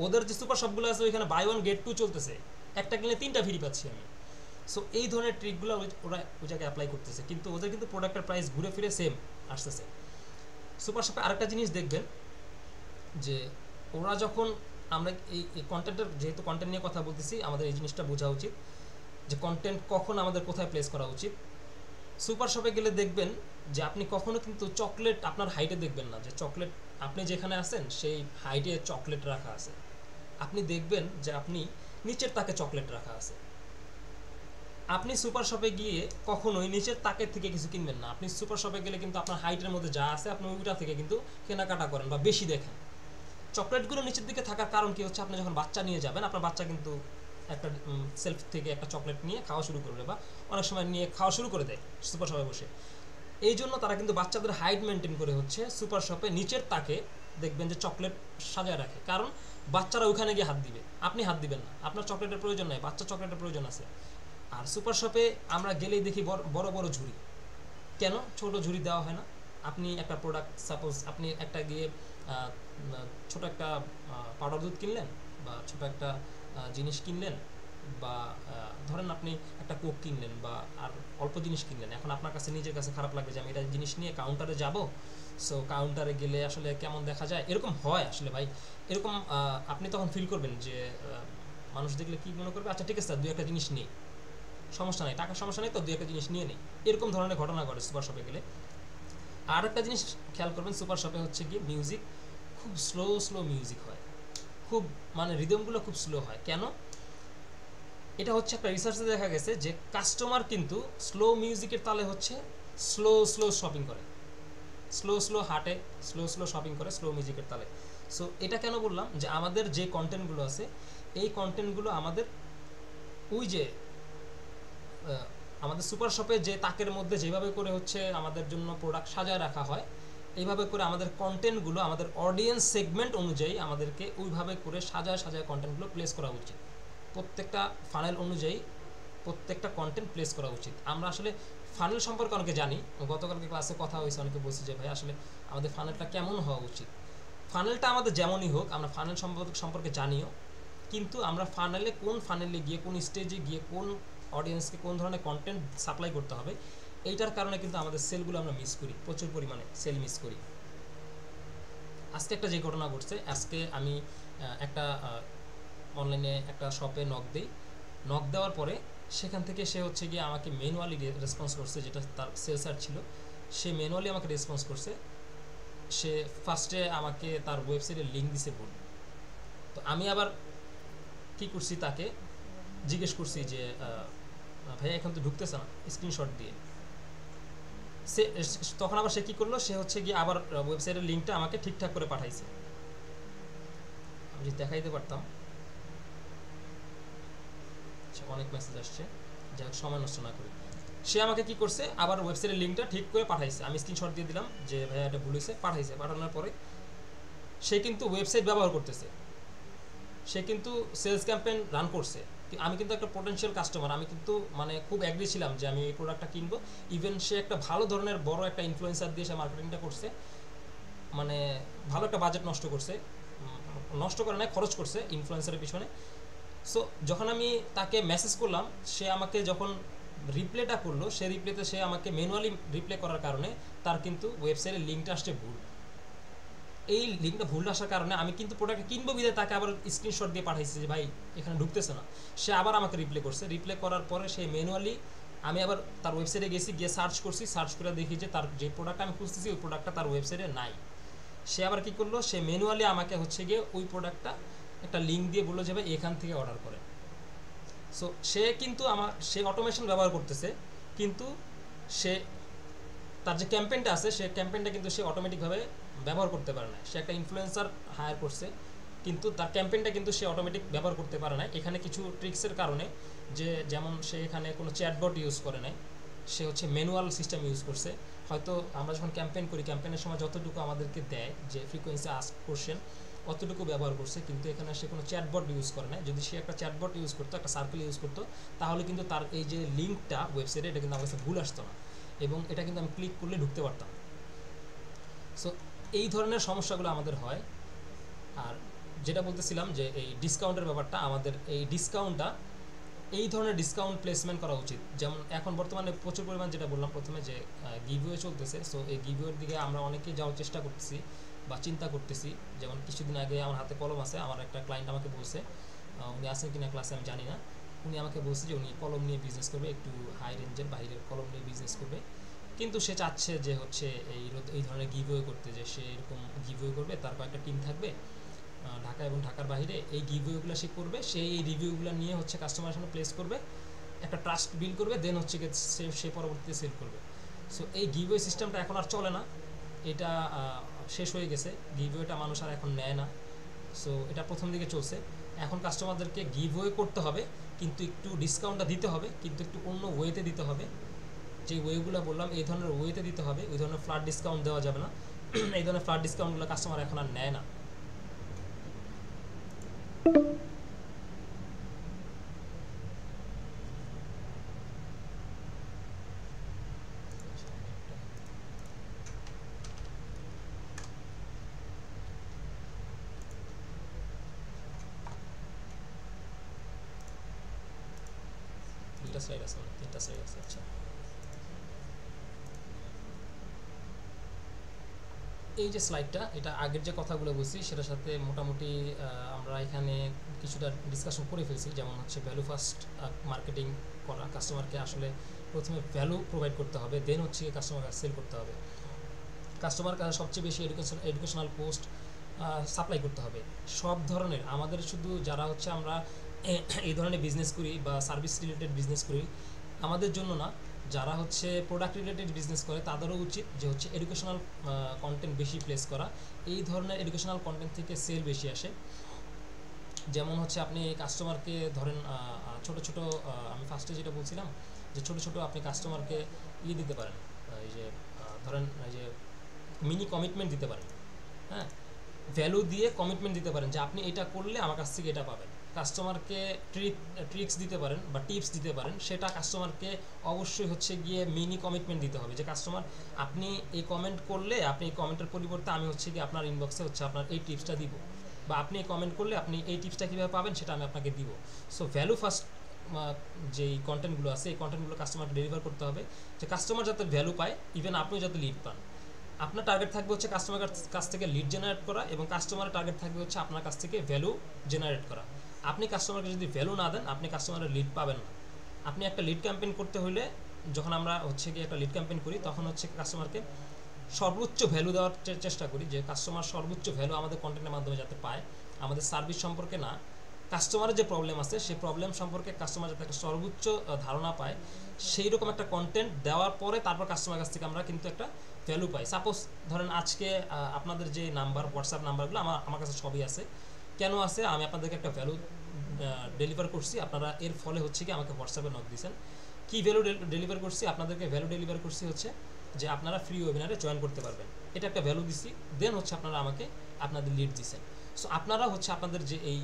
ওদের যে সুপার শপগুলো আছে ওইখানে বাই ওয়ান গেট টু চলতেছে, একটা কিনলে 3টা ফ্রি পাচ্ছি আমি। সো এই ধরনের ট্রিকগুলো ওরা ওই জায়গায় অ্যাপ্লাই করতেছে, কিন্তু ওদের কিন্তু প্রোডাক্টের প্রাইস ঘুরে ফিরে সেম আসতেছে। সুপার শপে আরেকটা জিনিস দেখবেন যে ওরা যখন, আমরা এই কন্টেন্টের, যেহেতু কন্টেন্ট নিয়ে কথা বলতেছি, আমাদের এই জিনিসটা বোঝা উচিত যে কন্টেন্ট কখন আমাদের কোথায় প্লেস করা উচিত। সুপার শপে গেলে দেখবেন যে আপনি কখনো কিন্তু চকলেট আপনার হাইটে দেখবেন না, যে চকলেট আপনি যেখানে আছেন সেই হাইটে চকলেট রাখা আছে। আপনি দেখবেন যে আপনি নিচের তাকে চকলেট রাখা আছে। আপনি সুপার শপে গিয়ে কখনোই নিচের তাকের থেকে কিছু কিনবেন না। আপনি সুপার শপে গেলে কিন্তু আপনার হাইটের মধ্যে যা আছে আপনি ওইটা থেকে কিন্তু কেনাকাটা করেন বা বেশি দেখেন। চকলেটগুলো নিচের দিকে থাকার কারণ কি হচ্ছে, আপনি যখন বাচ্চা নিয়ে যাবেন আপনার বাচ্চা কিন্তু একটা সেলফ থেকে একটা চকলেট নিয়ে খাওয়া শুরু করবে, বা অনেক সময় নিয়ে খাওয়া শুরু করে দেয় সুপার শপে বসে। এই জন্য তারা কিন্তু বাচ্চাদের হাইট মেনটেন করে হচ্ছে সুপার শপে নিচের তাকে দেখবেন যে চকলেট সাজায় রাখে, কারণ বাচ্চারা ওইখানে গিয়ে হাত দিবে, আপনি হাত দিবেন না। আপনার চকলেটের প্রয়োজন নাই, বাচ্চা চকলেটের প্রয়োজন আছে। আর সুপার শপে আমরা গেলেই দেখি বড় বড় ঝুড়ি। কেন ছোট ঝুড়ি দেওয়া হয় না? আপনি একটা প্রোডাক্ট, সাপোজ আপনি একটা গিয়ে ছোট একটা পাউডার দুধ কিনলেন, বা ছোট একটা জিনিস কিনলেন, বা ধরেন আপনি একটা কোক কিনলেন, বা আর অল্প জিনিস কিনলেন। এখন আপনার কাছে নিজের কাছে খারাপ লাগবে যে আমি এটা জিনিস নিয়ে কাউন্টারে যাব, সো কাউন্টারে গেলে আসলে কেমন দেখা যায়, এরকম হয় আসলে ভাই। এরকম আপনি তখন ফিল করবেন যে মানুষ দেখলে কী মনে করবে, আচ্ছা ঠিক আছে স্যার 2-1টা জিনিস নিই, সমস্যা নেই, টাকার সমস্যা নেই তো 2-1টা জিনিস নিয়ে নেই। এরকম ধরনের ঘটনা ঘটে সুপার শপে গেলে। আর একটা জিনিস খেয়াল করবেন, সুপার শপে হচ্ছে গিয়ে মিউজিক খুব স্লো মিউজিক হয়, খুব মানে রিদমগুলো খুব স্লো হয়। কেন? এটা হচ্ছে একটা রিসার্চে দেখা গেছে যে কাস্টমার কিন্তু স্লো মিউজিকের তালে হচ্ছে স্লো শপিং করে, স্লো হাঁটে, স্লো শপিং করে স্লো মিউজিকের তালে। সো এটা কেন বললাম, যে আমাদের যে কন্টেন্টগুলো আছে এই কন্টেন্টগুলো আমাদের ওই যে আমাদের সুপার শপে যে তাকের মধ্যে যেভাবে করে হচ্ছে আমাদের জন্য প্রোডাক্ট সাজায় রাখা হয়, এইভাবে করে আমাদের কন্টেন্টগুলো আমাদের অডিয়েন্স সেগমেন্ট অনুযায়ী আমাদেরকে ওইভাবে করে সাজায় কন্টেন্টগুলো প্লেস করা উচিত। প্রত্যেকটা ফানেল অনুযায়ী প্রত্যেকটা কন্টেন্ট প্লেস করা উচিত। আমরা আসলে ফানেল সম্পর্কে অনেকে জানি, গতকালকে ক্লাসে কথা হয়েছে, অনেকে বলছে যে ভাই আসলে আমাদের ফানেলটা কেমন হওয়া উচিত। ফানেলটা আমাদের যেমনই হোক আমরা ফানেল সম্পর্কে জানিও, কিন্তু আমরা ফানেলে কোন ফানেলে গিয়ে কোন স্টেজে গিয়ে কোন অডিয়েন্সকে কোন ধরনের কন্টেন্ট সাপ্লাই করতে হবে, এইটার কারণে কিন্তু আমাদের সেলগুলো আমরা মিস করি, প্রচুর পরিমাণে সেল মিস করি। আজকে একটা যে ঘটনা ঘটছে, আজকে আমি একটা অনলাইনে একটা শপে নক দেওয়ার পরে সেখান থেকে সে হচ্ছে গিয়ে আমাকে ম্যানুয়ালি রেসপন্স করছে, যেটা তার সেলসার ছিল সে ম্যানুয়ালি আমাকে রেসপন্স করছে। সে ফার্স্টে আমাকে তার ওয়েবসাইটের লিঙ্ক দিছে ভুল। তো আমি আবার কী করছি, তাকে জিজ্ঞেস করছি যে ভাইয়া এখন তো ঢুকতেছে না, স্ক্রিনশট দিয়ে। সে তখন আবার সে কী করলো, সে হচ্ছে গিয়ে আবার ওয়েবসাইটের লিঙ্কটা আমাকে ঠিকঠাক করে পাঠাইছে। আমি যদি দেখাইতে পারতাম, অনেক মেসেজ আসছে, যাই হোক সময় নষ্ট না করি। সে আমাকে কি করছে, আবার ওয়েবসাইটের লিঙ্কটা ঠিক করে পাঠাইছে। আমি স্ক্রিনশট দিয়ে দিলাম যে ভাইয়া এটা ভুল হয়েছে, পাঠাইছে। পাঠানোর পরে সে কিন্তু ওয়েবসাইট ব্যবহার করতেছে, সে কিন্তু সেলস ক্যাম্পেইন রান করছে। আমি কিন্তু একটা পোটেনশিয়াল কাস্টমার, আমি কিন্তু মানে খুব অ্যাগ্রি ছিলাম যে আমি এই প্রোডাক্টটা কিনবো। ইভেন সে একটা ভালো ধরনের বড় একটা ইনফ্লুয়েন্সার দিয়ে সে মার্কেটিংটা করছে, মানে ভালো একটা বাজেট নষ্ট করে নাই, খরচ করছে ইনফ্লুয়েন্সারের পিছনে। সো যখন আমি তাকে মেসেজ করলাম, সে আমাকে যখন রিপ্লেটা করলো, সে রিপ্লেতে সে আমাকে ম্যানুয়ালি রিপ্লে করার কারণে তার কিন্তু ওয়েবসাইটের লিঙ্কটা আসছে ভুল। এই লিঙ্কটা ভুল আসার কারণে আমি কিন্তু প্রোডাক্ট কিনবো বিদায় তাকে আবার স্ক্রিনশট দিয়ে পাঠাইছি যে ভাই এখানে ঢুকতেছে না। সে আবার আমাকে রিপ্লাই করছে, রিপ্লাই করার পরে সে ম্যানুয়ালি, আমি আবার তার ওয়েবসাইটে গেছি, গিয়ে সার্চ করছি, সার্চ করে দেখি যে তার যে প্রোডাক্ট আমি খুঁজতেছি ওই প্রোডাক্টটা তার ওয়েবসাইটে নাই। সে আবার কী করলো, সে ম্যানুয়ালি আমাকে হচ্ছে গিয়ে ওই প্রোডাক্টটা একটা লিঙ্ক দিয়ে বললো যে ভাই এখান থেকে অর্ডার করে। সো সে কিন্তু সে অটোমেশন ব্যবহার করতেছে, কিন্তু সে তার যে ক্যাম্পেইনটা আছে সে ক্যাম্পেইনটা কিন্তু সে অটোমেটিকভাবে ব্যবহার করতে পারে না। সে একটা ইনফ্লুয়েন্সার হায়ার করছে, কিন্তু তার ক্যাম্পেইনটা কিন্তু সে অটোমেটিক ব্যবহার করতে পারে না। এখানে কিছু ট্রিক্সের কারণে, যে যেমন সে এখানে কোনো চ্যাটবট ইউজ করে নাই, সে হচ্ছে ম্যানুয়াল সিস্টেম ইউজ করছে। হয়তো আমরা যখন ক্যাম্পেইন করি, ক্যাম্পেইনের সময় যতটুকু আমাদেরকে দেয় যে ফ্রিকোয়েন্সি আস্ক কোশ্চেন, অতটুকু ব্যবহার করছে, কিন্তু এখানে সে কোনো চ্যাটবট ইউজ করে না। যদি সে একটা চ্যাটবট ইউজ করতো, একটা সার্কেল ইউজ করতো, তাহলে কিন্তু তার এই যে লিঙ্কটা ওয়েবসাইটে, এটা কিন্তু আমার কাছে ভুল আসতো না, এবং এটা কিন্তু আমি ক্লিক করলে ঢুকতে পারতাম। সো এই ধরনের সমস্যাগুলো আমাদের হয়। আর যেটা বলতেছিলাম যে এই ডিসকাউন্টের ব্যাপারটা, আমাদের এই ডিসকাউন্টটা, এই ধরনের ডিসকাউন্ট প্লেসমেন্ট করা উচিত। যেমন এখন বর্তমানে প্রচুর পরিমাণ, যেটা বললাম প্রথমে, যে গিভওয়ে চলতেছে। সো এই গিভওয়ের দিকে আমরা অনেকেই যাওয়ার চেষ্টা করতেছি বা চিন্তা করতেছি। যেমন কিছুদিন আগে আমার হাতে কলম আছে, আমার একটা ক্লায়েন্ট আমাকে বলছে, উনি আসেন কিনা ক্লাসে আমি জানি না, উনি আমাকে বলছে যে উনি কলম নিয়ে বিজনেস করবে, একটু হাই রেঞ্জের বাইরের কলম নিয়ে বিজনেস করবে, কিন্তু সে চাচ্ছে যে হচ্ছে এই ধরনের গিভওয়ে করতে, যে সে এরকম গিভওয়ে করবে, তার কয়েকটা টিম থাকবে ঢাকা এবং ঢাকার বাইরে, এই গিভওয়েগুলো সে করবে, সে এই রিভিউগুলো নিয়ে হচ্ছে কাস্টমারের সামনে প্লেস করবে, একটা ট্রাস্ট বিল্ড করবে, দেন হচ্ছে সে পরবর্তীতে সেল করবে। সো এই গিভওয়ে সিস্টেমটা এখন আর চলে না, এটা শেষ হয়ে গেছে, গিভওয়েটা মানুষ আর এখন নেয় না। সো এটা প্রথম দিকে চলছে। এখন কাস্টমারদেরকে গিভওয়ে করতে হবে, কিন্তু একটু ডিসকাউন্টটা দিতে হবে, কিন্তু একটু অন্য ওয়েতে দিতে হবে। যে ওয়েগুলো বললাম এই ধরনের ওয়েতে দিতে হবে, ওই ধরনের ফ্ল্যাট ডিসকাউন্ট দেওয়া যাবে না। এই ধরনের ফ্ল্যাট ডিসকাউন্টগুলো কাস্টমার এখন আর নেয় না। দুইটা স্লাইড আছে, তিনটা স্লাইড আছে। আচ্ছা, এই যে স্লাইডটা, এটা আগের যে কথাগুলো বলছি সেটার সাথে মোটামুটি আমরা এখানে কিছুটা ডিসকাশন করে ফেলছি। যেমন হচ্ছে ভ্যালু ফার্স্ট মার্কেটিং করা, কাস্টমারকে আসলে প্রথমে ভ্যালু প্রোভাইড করতে হবে, দেন হচ্ছে কাস্টমারকে সেল করতে হবে। কাস্টমার কাছে সবচেয়ে বেশি এডুকেশনাল পোস্ট সাপ্লাই করতে হবে সব ধরনের। আমাদের শুধু যারা হচ্ছে আমরা এই ধরনের বিজনেস করি বা সার্ভিস রিলেটেড বিজনেস করি, আমাদের জন্য না, যারা হচ্ছে প্রোডাক্ট রিলেটেড বিজনেস করে তাদেরও উচিত যে হচ্ছে এডুকেশনাল কন্টেন্ট বেশি প্লেস করা। এই ধরনের এডুকেশনাল কন্টেন্ট থেকে সেল বেশি আসে। যেমন হচ্ছে আপনি কাস্টমারকে ধরেন ছোট ছোট, আমি ফার্স্টে যেটা বলছিলাম যে ছোট ছোট আপনি কাস্টমারকে দিতে পারেন, এই যে ধরেন এই যে মিনি কমিটমেন্ট দিতে পারেন, হ্যাঁ, ভ্যালু দিয়ে কমিটমেন্ট দিতে পারেন যে আপনি এটা করলে আমার কাছ থেকে এটা পাবেন। কাস্টমারকে ট্রিক্স দিতে পারেন বা টিপস দিতে পারেন, সেটা কাস্টমারকে অবশ্যই হচ্ছে গিয়ে মিনি কমিটমেন্ট দিতে হবে যে কাস্টমার আপনি এই কমেন্ট করলে, আপনি এই কমেন্টের পরিবর্তে আমি হচ্ছে গিয়ে আপনার ইনবক্সে হচ্ছে আপনার এই টিপসটা দিব, বা আপনি এই কমেন্ট করলে আপনি এই টিপসটা কীভাবে পাবেন সেটা আমি আপনাকে দিব। সো ভ্যালু ফার্স্ট যেই কন্টেন্টগুলো আছে এই কন্টেন্টগুলো কাস্টমারকে ডেলিভার করতে হবে, যে কাস্টমার যাতে ভ্যালু পায়, ইভেন আপনিও যাতে লিড পান। আপনার টার্গেট থাকবে হচ্ছে কাস্টমার কাছ থেকে লিড জেনারেট করা, এবং কাস্টমারের টার্গেট থাকবে হচ্ছে আপনার কাছ থেকে ভ্যালু জেনারেট করা। আপনি কাস্টমারকে যদি ভ্যালু না দেন, আপনি কাস্টমারের লিড পাবেন না। আপনি একটা লিড ক্যাম্পেইন করতে হলে, যখন আমরা হচ্ছে গিয়ে একটা লিড ক্যাম্পেইন করি, তখন হচ্ছে কাস্টমারকে সর্বোচ্চ ভ্যালু দেওয়ার চেষ্টা করি, যে কাস্টমার সর্বোচ্চ ভ্যালু আমাদের কন্টেন্টের মাধ্যমে যাতে পায়, আমাদের সার্ভিস সম্পর্কে না, কাস্টমারের যে প্রবলেম আছে সেই প্রবলেম সম্পর্কে কাস্টমার যাতে একটা সর্বোচ্চ ধারণা পায়, সেই রকম একটা কন্টেন্ট দেওয়ার পরে তারপর কাস্টমার কাছ থেকে আমরা কিন্তু একটা ভ্যালু পাই। সাপোজ ধরেন আজকে আপনাদের যে নাম্বার, হোয়াটসঅ্যাপ নাম্বারগুলো আমার কাছে সবই আছে। কেন আছে? আমি আপনাদেরকে একটা ভ্যালু ডেলিভার করছি, আপনারা এর ফলে হচ্ছে কি আমাকে হোয়াটসঅ্যাপে নক দিয়েছেন। কী ভ্যালু ডেলিভার করছি? আপনাদেরকে ভ্যালু ডেলিভার করছি হচ্ছে যে আপনারা ফ্রি ওয়েবিনারে জয়েন করতে পারবেন, এটা একটা ভ্যালু দিচ্ছি। দেন হচ্ছে আপনারা আমাকে আপনাদের লিড দিচ্ছেন। সো আপনারা হচ্ছে আপনাদের যে এই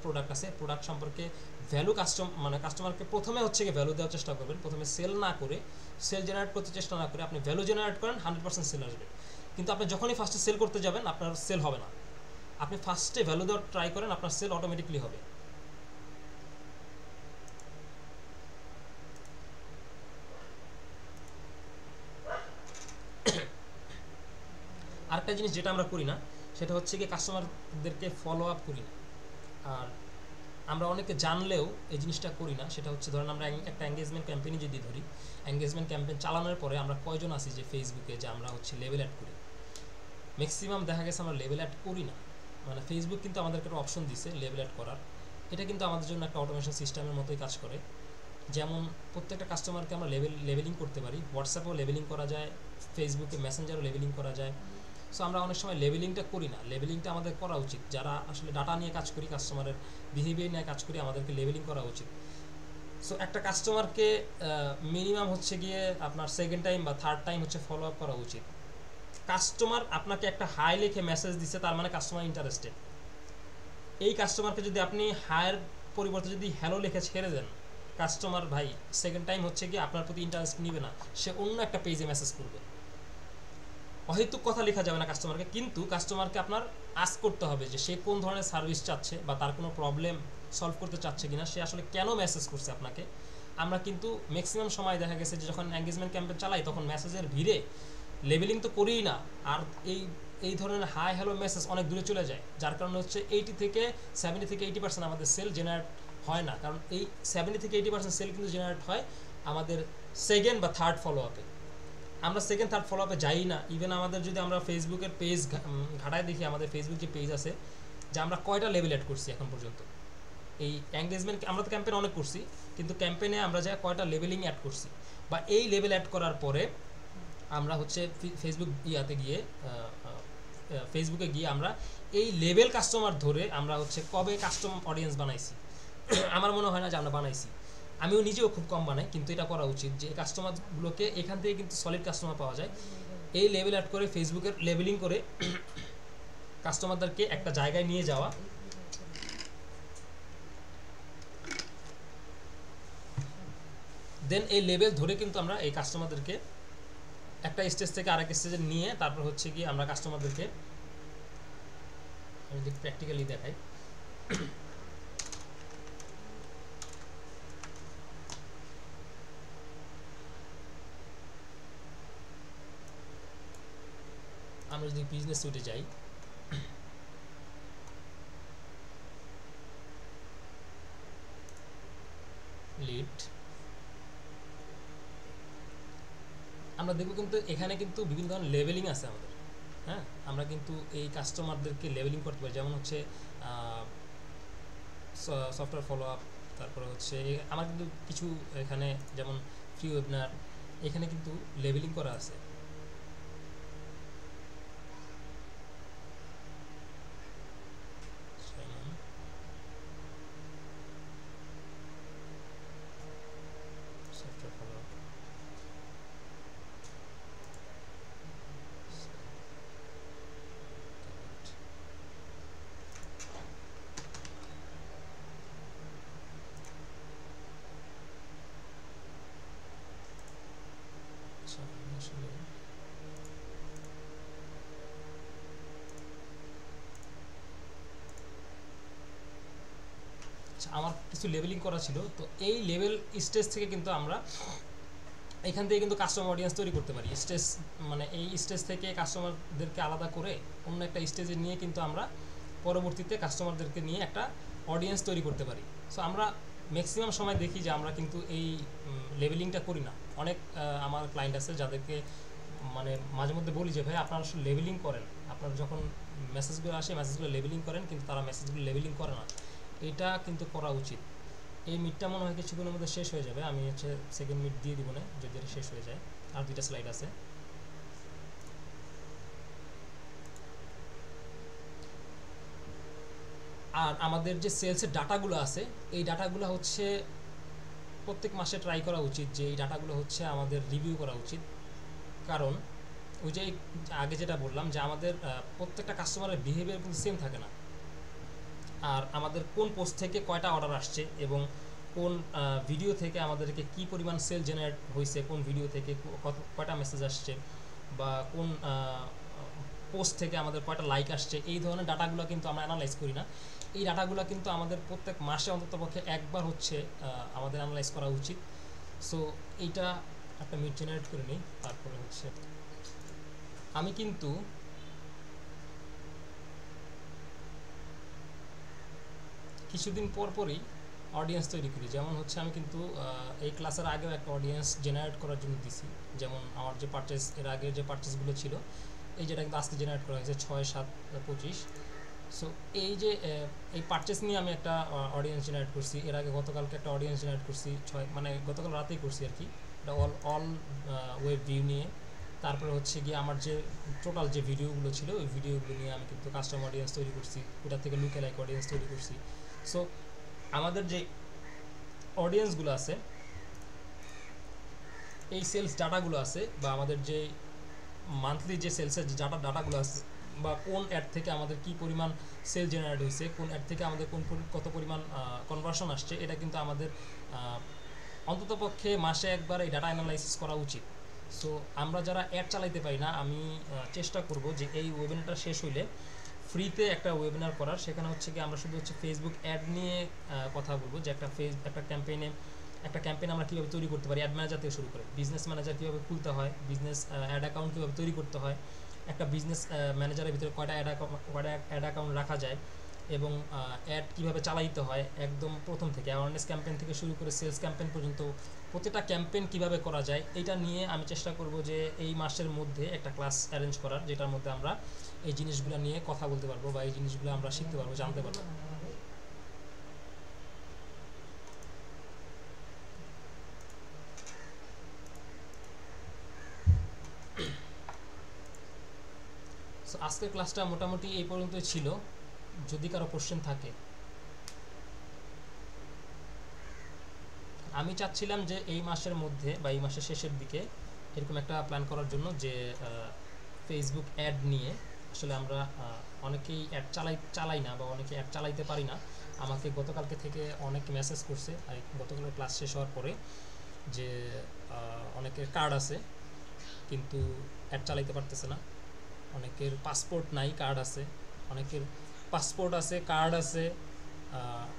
প্রোডাক্ট আছে, প্রোডাক্ট সম্পর্কে ভ্যালু কাস্টমারকে প্রথমে হচ্ছে গিয়ে ভ্যালু দেওয়ার চেষ্টা করবেন। প্রথমে সেল না করে, সেল জেনারেট করতে চেষ্টা না করে আপনি ভ্যালু জেনারেট করেন, 100% সেল আসবে। কিন্তু আপনি যখনই ফার্স্টে সেল করতে যাবেন, আপনার সেল হবে না। আপনি ফার্স্টে ভ্যালু দেওয়ার ট্রাই করেন, আপনার সেল অটোমেটিকলি হবে। আরেকটা জিনিস যেটা আমরা করি না, সেটা হচ্ছে কি কাস্টমারদেরকে ফলো আপ করি না। আর আমরা অনেকে জানলেও এই জিনিসটা করি না, সেটা হচ্ছে ধরেন আমরা একটা এঙ্গেজমেন্ট ক্যাম্পেইন যদি ধরি, এঙ্গেজমেন্ট ক্যাম্পেইন চালানোর পরে আমরা কয়জন আছি যে ফেসবুকে যে আমরা হচ্ছে লেভেল অ্যাড করি? ম্যাক্সিমাম দেখা গেছে আমরা লেভেল অ্যাড করি না। মানে ফেসবুক কিন্তু আমাদেরকে একটা অপশন দিছে লেভেল অ্যাড করার, এটা কিন্তু আমাদের জন্য একটা অটোমেশন সিস্টেমের মতোই কাজ করে। যেমন প্রত্যেকটা কাস্টমারকে আমরা লেভেলিং করতে পারি, হোয়াটসঅ্যাপেও লেভেলিং করা যায়, ফেসবুকে মেসেঞ্জারও লেভেলিং করা যায়। সো আমরা অনেক সময় লেভেলিংটা করি না, লেভেলিংটা আমাদের করা উচিত। যারা আসলে ডাটা নিয়ে কাজ করি, কাস্টমারের বিহেভিয়ার নিয়ে কাজ করি, আমাদেরকে লেভেলিং করা উচিত। সো একটা কাস্টমারকে মিনিমাম হচ্ছে গিয়ে আপনার সেকেন্ড টাইম বা থার্ড টাইম হচ্ছে ফলো আপ করা উচিত। কাস্টমার আপনাকে একটা হাই লিখে মেসেজ দিচ্ছে, তার মানে কাস্টমার ইন্টারেস্টেড। এই কাস্টমারকে যদি আপনি হায়ের পরিবর্তে যদি হ্যালো লিখে ছেড়ে দেন, কাস্টমার ভাই সেকেন্ড টাইম হচ্ছে কি আপনার প্রতি ইন্টারেস্ট নিবে না, সে অন্য একটা পেজে মেসেজ করবে। অহেতুক কথা লেখা যাবে না কাস্টমারকে, কিন্তু কাস্টমারকে আপনার আস্ক করতে হবে যে সে কোন ধরনের সার্ভিস চাচ্ছে বা তার কোনো প্রবলেম সলভ করতে চাচ্ছে কিনা, সে আসলে কেন মেসেজ করছে আপনাকে। আমরা কিন্তু ম্যাক্সিমাম সময় দেখা গেছে যে যখন এঙ্গেজমেন্ট ক্যাম্পেইন চালাই তখন মেসেজের ভিড়ে লেবেলিং তো করিই না, আর এই ধরনের হাই হ্যালো মেসেজ অনেক দূরে চলে যায়, যার কারণে হচ্ছে 70 থেকে 80% আমাদের সেল জেনারেট হয় না। কারণ এই 70 থেকে 80% সেল কিন্তু জেনারেট হয় আমাদের সেকেন্ড বা থার্ড ফলো আপে। আমরা সেকেন্ড থার্ড ফলো আপে যাই না। ইভেন আমাদের যদি আমরা ফেসবুকের পেজ ঘাটায় দেখি, আমাদের ফেসবুক যে পেজ আছে, যে আমরা কয়টা লেভেল অ্যাড করছি এখন পর্যন্ত। এই এঙ্গেজমেন্ট আমরা তো ক্যাম্পেইন অনেক করছি, কিন্তু ক্যাম্পেইনে আমরা যা কয়টা লেভেলিং অ্যাড করছি, বা এই লেভেল অ্যাড করার পরে আমরা হচ্ছে ফেসবুকে গিয়ে আমরা এই লেভেল কাস্টমার ধরে আমরা হচ্ছে কবে কাস্টম অডিয়েন্স বানাইছি। আমার মনে হয় না যে আমরা বানাইছি, আমিও নিজেও খুব কম বানাই, কিন্তু এটা করা উচিত যে এই কাস্টমারগুলোকে এখান থেকে কিন্তু সলিড কাস্টমার পাওয়া যায়। এই লেভেল অ্যাড করে ফেসবুকের লেভেলিং করে কাস্টমারদেরকে একটা জায়গায় নিয়ে যাওয়া, দেন এই লেভেল ধরে কিন্তু আমরা এই কাস্টমারদেরকে একটা স্টেজ থেকে আরেক স্টেজে নিয়ে তারপর হচ্ছে কি আমরা কাস্টমারদেরকে, আমি যদি প্র্যাকটিক্যালি দেখাই, আমরা যদি বিজনেস সুইটে যাই, লিড, আমরা দেখব কিন্তু এখানে কিন্তু বিভিন্ন ধরনের লেভেলিং আছে আমাদের। হ্যাঁ, আমরা কিন্তু এই কাস্টমারদেরকে লেভেলিং করতে পারি, যেমন হচ্ছে সফটওয়্যার ফলো আপ, তারপরে হচ্ছে আমার কিন্তু কিছু এখানে যেমন ফ্রি ওয়েবিনার, এখানে কিন্তু লেভেলিং করা আছে। আমার কিছু লেভেলিং করা ছিল, তো এই লেভেল স্টেজ থেকে কিন্তু আমরা এখান থেকে কিন্তু কাস্টমার অডিয়েন্স তৈরি করতে পারি। স্টেজ মানে এই স্টেজ থেকে কাস্টমারদেরকে আলাদা করে অন্য একটা স্টেজে নিয়ে কিন্তু আমরা পরবর্তীতে কাস্টমারদেরকে নিয়ে একটা অডিয়েন্স তৈরি করতে পারি। সো আমরা ম্যাক্সিমাম সময় দেখি যে আমরা কিন্তু এই লেভেলিংটা করি না। অনেক আমার ক্লায়েন্ট আছে যাদেরকে মানে মাঝে মধ্যে বলি যে ভাই আপনারা আসলে লেভেলিং করেন, আপনার যখন মেসেজগুলো আসে মেসেজগুলো লেভেলিং করেন, কিন্তু তারা মেসেজগুলো লেভেলিং করে না। এটা কিন্তু করা উচিত। এই মিটটা মনে হয় কিছুক্ষণের মধ্যে শেষ হয়ে যাবে, আমি হচ্ছে সেকেন্ড মিট দিয়ে দিব না যদি এটা শেষ হয়ে যায়, আর 2টা স্লাইড আছে। আর আমাদের যে সেলসের ডাটাগুলো আছে, এই ডাটাগুলো হচ্ছে প্রত্যেক মাসে ট্রাই করা উচিত যে এই ডাটাগুলো হচ্ছে আমাদের রিভিউ করা উচিত। কারণ ওই যে আগে যেটা বললাম যে আমাদের প্রত্যেকটা কাস্টমারের বিহেভিয়ার কিন্তু সেম থাকে না। আর আমাদের কোন পোস্ট থেকে কয়টা অর্ডার আসছে এবং কোন ভিডিও থেকে আমাদেরকে কি পরিমাণ সেল জেনারেট হয়েছে, কোন ভিডিও থেকে কয়টা মেসেজ আসছে, বা কোন পোস্ট থেকে আমাদের কয়টা লাইক আসছে, এই ধরনের ডাটাগুলো কিন্তু আমরা অ্যানালাইজ করি না। এই ডাটাগুলো কিন্তু আমাদের প্রত্যেক মাসে অন্ততপক্ষে একবার হচ্ছে আমাদের অ্যানালাইজ করা উচিত। সো এইটা একটা মিট জেনারেট করে নিই। তারপরে হচ্ছে আমি কিন্তু কিছুদিন পর পরই অডিয়েন্স তৈরি করি। যেমন হচ্ছে আমি কিন্তু এই ক্লাসের আগেও একটা অডিয়েন্স জেনারেট করার জন্য দিছি। যেমন আমার যে পারচেস, এর আগে যে পারচেসগুলো ছিল, এই যেটা কিন্তু আজকে জেনারেট করা হয়েছে 6-7-25। সো এই যে এই পারচেস নিয়ে আমি একটা অডিয়েন্স জেনারেট করছি। এর আগে গতকালকে একটা অডিয়েন্স জেনারেট করছি, মানে গতকাল রাতেই করছি আর কি। এটা অল ওয়েব ভিউ নিয়ে। তারপরে হচ্ছে গিয়ে আমার যে টোটাল যে ভিডিওগুলো ছিল, ওই ভিডিওগুলো নিয়ে আমি কিন্তু কাস্টম অডিয়েন্স তৈরি করছি, ওটা থেকে লুক অ্যালাইক অডিয়েন্স তৈরি করছি। সো আমাদের যে অডিয়েন্সগুলো আছে, এই সেলস ডাটাগুলো আছে, বা আমাদের যে মান্থলি যে সেলসের যে ডাটাগুলো আছে, বা কোন অ্যাড থেকে আমাদের কি পরিমাণ সেল জেনারেট হয়েছে, কোন অ্যাড থেকে আমাদের কত পরিমাণ কনভার্সন আসছে, এটা কিন্তু আমাদের অন্ততপক্ষে মাসে একবার এই ডাটা অ্যানালাইসিস করা উচিত। সো আমরা যারা অ্যাড চালাইতে পারি না, আমি চেষ্টা করব যে এই ওয়েবিনারটা শেষ হইলে ফ্রিতে একটা ওয়েবিনার করার। সেখানে হচ্ছে কি আমরা শুধু হচ্ছে ফেসবুক অ্যাড নিয়ে কথা বলবো, যে একটা ক্যাম্পেইন আমরা কীভাবে তৈরি করতে পারি, অ্যাড ম্যানেজার থেকে শুরু করে বিজনেস ম্যানেজার কীভাবে খুলতে হয়, বিজনেস অ্যাড অ্যাকাউন্ট কীভাবে তৈরি করতে হয়, একটা বিজনেস ম্যানেজারের ভিতরে কয়টা অ্যাড অ্যাকাউন্ট রাখা যায়, এবং অ্যাড কীভাবে চালাইতে হয় একদম প্রথম থেকে, অ্যাওয়ারনেস ক্যাম্পেইন থেকে শুরু করে সেলস ক্যাম্পেইন পর্যন্ত প্রতিটা ক্যাম্পেইন কীভাবে করা যায়, এটা নিয়ে আমি চেষ্টা করব যে এই মাসের মধ্যে একটা ক্লাস অ্যারেঞ্জ করার, যেটার মধ্যে আমরা এই জিনিসগুলো নিয়ে কথা বলতে পারবো, বা এই জিনিসগুলো আমরা শিখতে পারবো, জানতে পারবো। সো আজকের ক্লাসটা মোটামুটি এই পর্যন্তই ছিল। যদি কারো কোশ্চেন থাকে, আমি চাচ্ছিলাম যে এই মাসের মধ্যে বা এই মাসের শেষের দিকে এরকম একটা প্ল্যান করার জন্য, যে ফেসবুক অ্যাড নিয়ে আসলে আমরা অনেকেই অ্যাড চালাই না, বা অনেকে অ্যাড চালাইতে পারি না। আমাকে গতকালকে থেকে অনেক মেসেজ করছে গতকালের ক্লাস শেষ হওয়ার পরে, যে অনেকের কার্ড আছে কিন্তু অ্যাড চালাইতে পারতেছে না, অনেকের পাসপোর্ট নাই, কার্ড আছে, অনেকের পাসপোর্ট আছে, কার্ড আছে,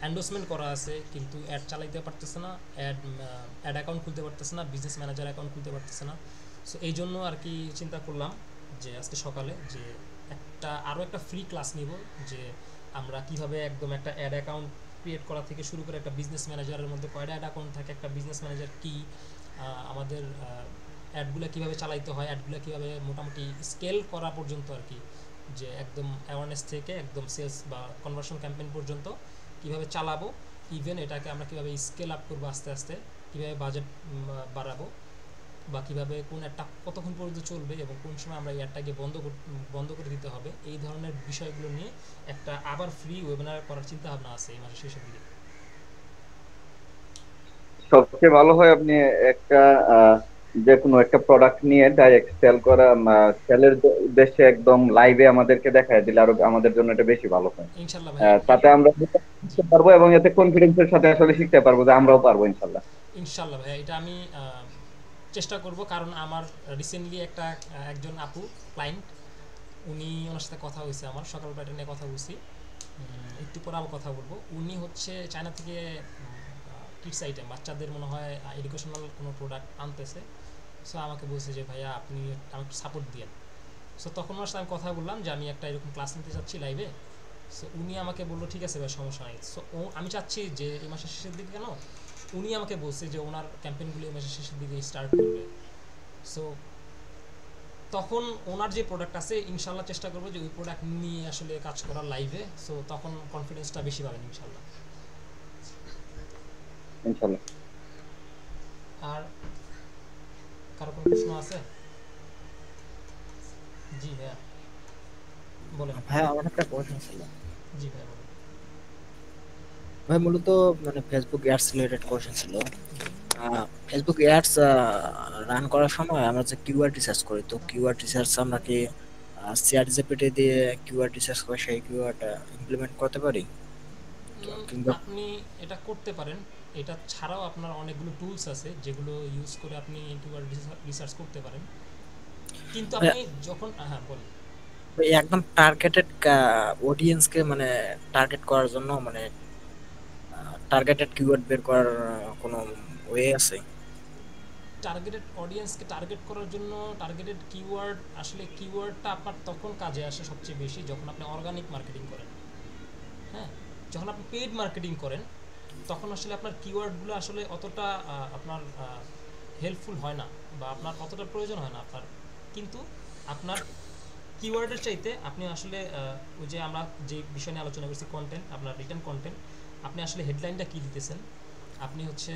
এন্ডোর্সমেন্ট করা আছে, কিন্তু অ্যাড চালাইতে পারতেছে না, অ্যাড অ্যাকাউন্ট খুলতে পারতেছে না, বিজনেস ম্যানেজার অ্যাকাউন্ট খুলতে পারতেছে না। সো এই জন্য আর কি চিন্তা করলাম যে আজকে সকালে যে আরও একটা ফ্রি ক্লাস নিব, যে আমরা কিভাবে একদম একটা অ্যাড অ্যাকাউন্ট ক্রিয়েট করা থেকে শুরু করে একটা বিজনেস ম্যানেজারের মধ্যে কয়টা অ্যাড অ্যাকাউন্ট থাকে, একটা বিজনেস ম্যানেজার কি, আমাদের অ্যাডগুলো কীভাবে চালাইতে হয়, অ্যাডগুলো কীভাবে মোটামুটি স্কেল করা পর্যন্ত আর কি, যে একদম অ্যাওয়ারনেস থেকে একদম সেলস বা কনভার্সন ক্যাম্পেইন পর্যন্ত কীভাবে চালাবো, ইভেন এটাকে আমরা কীভাবে স্কেল আপ করবো আস্তে আস্তে, কীভাবে বাজেট বাড়াবো, বা কীভাবে কোন অ্যাডটা কতক্ষণ পর্যন্ত চলবে এবং কোন সময় আমরা এই অ্যাডটাকে বন্ধ করে দিতে হবে, এই ধরনের বিষয়গুলো নিয়ে একটা আবার ফ্রি ওয়েবিনার করার চিন্তা ভাবনা আছে এই মাসের শেষের দিকে। সবচেয়ে ভালো হয় আপনি একটা যে কোনো একটা প্রোডাক্ট নিয়ে ডাইরেক্ট সেল করা, সেলের উদ্দেশ্যে একদম লাইভে আমাদেরকে দেখায় দিলে আরো আমাদের জন্য এটা বেশি ভালো হয়। ইনশাআল্লাহ ভাই, তাতে আমরা শিখতে পারবো এবং এতে কনফিডেন্সের সাথে আসলে শিখতে পারবো যে আমরাও পারবো ইনশাআল্লাহ। ইনশাআল্লাহ ভাই, এটা আমি চেষ্টা করব, কারণ আমার রিসেন্টলি একজন আপু ক্লায়েন্ট, ওনার সাথে কথা হয়েছে, আমার সকাল প্যাটার্নে কথা বলছি, একটু পরে আবার কথা বলবো। উনি হচ্ছে চায়না থেকে কিডস আইটেম, বাচ্চাদের মনে হয় এডুকেশনাল কোনো প্রোডাক্ট আনতেছে। সো আমাকে বলছে যে ভাইয়া আপনি আমাকে সাপোর্ট দিয়েন। সো তখন ওনার সাথে আমি কথা বললাম যে আমি একটা এরকম ক্লাস নিতে চাচ্ছি লাইভে। সো উনি আমাকে বললো ঠিক আছে ভাই, সমস্যা নাই। সো আমি চাচ্ছি যে এই মাসের শেষের দিকে, কেন উনি আমাকে বলছে যে ওনার ক্যাম্পেইনগুলো এই মাসের শেষের দিকে স্টার্ট করবে। সো তখন ওনার যে প্রোডাক্ট আছে ইনশাল্লাহ চেষ্টা করবো যে ওই প্রোডাক্ট নিয়ে আসলে কাজ করার লাইভে। সো তখন কনফিডেন্সটা বেশি পাবেন ইনশাল্লাহ। ইনশাআল্লাহ। আর কারো কোনো প্রশ্ন আছে? জি ভাইয়া বলেন। ভাইয়া আমার একটা কোয়েশ্চেন ছিল। জি ভাইয়া বলেন। ভাই মূলত মানে ফেসবুক অ্যাডস রিলেটেড কোয়েশ্চেন ছিল। ফেসবুক অ্যাডস রান করার সময় আমরা যে কিওয়ার্ড রিসার্চ করি, তো কিওয়ার্ড রিসার্চ আমরা কি চ্যাট জিপিটি দিয়ে কিওয়ার্ড রিসার্চ করে সেই কিওয়ার্ড ইমপ্লিমেন্ট করতে পারি? আপনি এটা করতে পারেন। এটা ছাড়াও আপনার অনেকগুলো টুলস আছে যেগুলো ইউজ করে আপনি কিওয়ার্ড রিসার্চ করতে পারেন, কিন্তু আপনি যখন বলেন একদম টার্গেটেড অডিয়েন্সকে মানে টার্গেট করার জন্য মানে টার্গেটেড কিওয়ার্ড বের করার কোনো ওয়ে আছে? টার্গেটেড অডিয়েন্সকে টার্গেট করার জন্য টার্গেটেড কিওয়ার্ড, আসলে কিওয়ার্ডটা আপনার তখন কাজে আসে সবচেয়ে বেশি যখন আপনি অর্গানিক মার্কেটিং করেন। হ্যাঁ, যখন আপনি পেইড মার্কেটিং করেন তখন আসলে আপনার কিওয়ার্ডগুলো আসলে অতটা আপনার হেল্পফুল হয় না বা আপনার অতটা প্রয়োজন হয় না আপনার, কিন্তু আপনার কিওয়ার্ডের চাইতে আপনি আসলে ওই যে আমরা যে বিষয় নিয়ে আলোচনা করছি কন্টেন্ট, আপনার রিটার্ন কন্টেন্ট, আপনি আসলে হেডলাইনটা কী দিতেছেন, আপনি হচ্ছে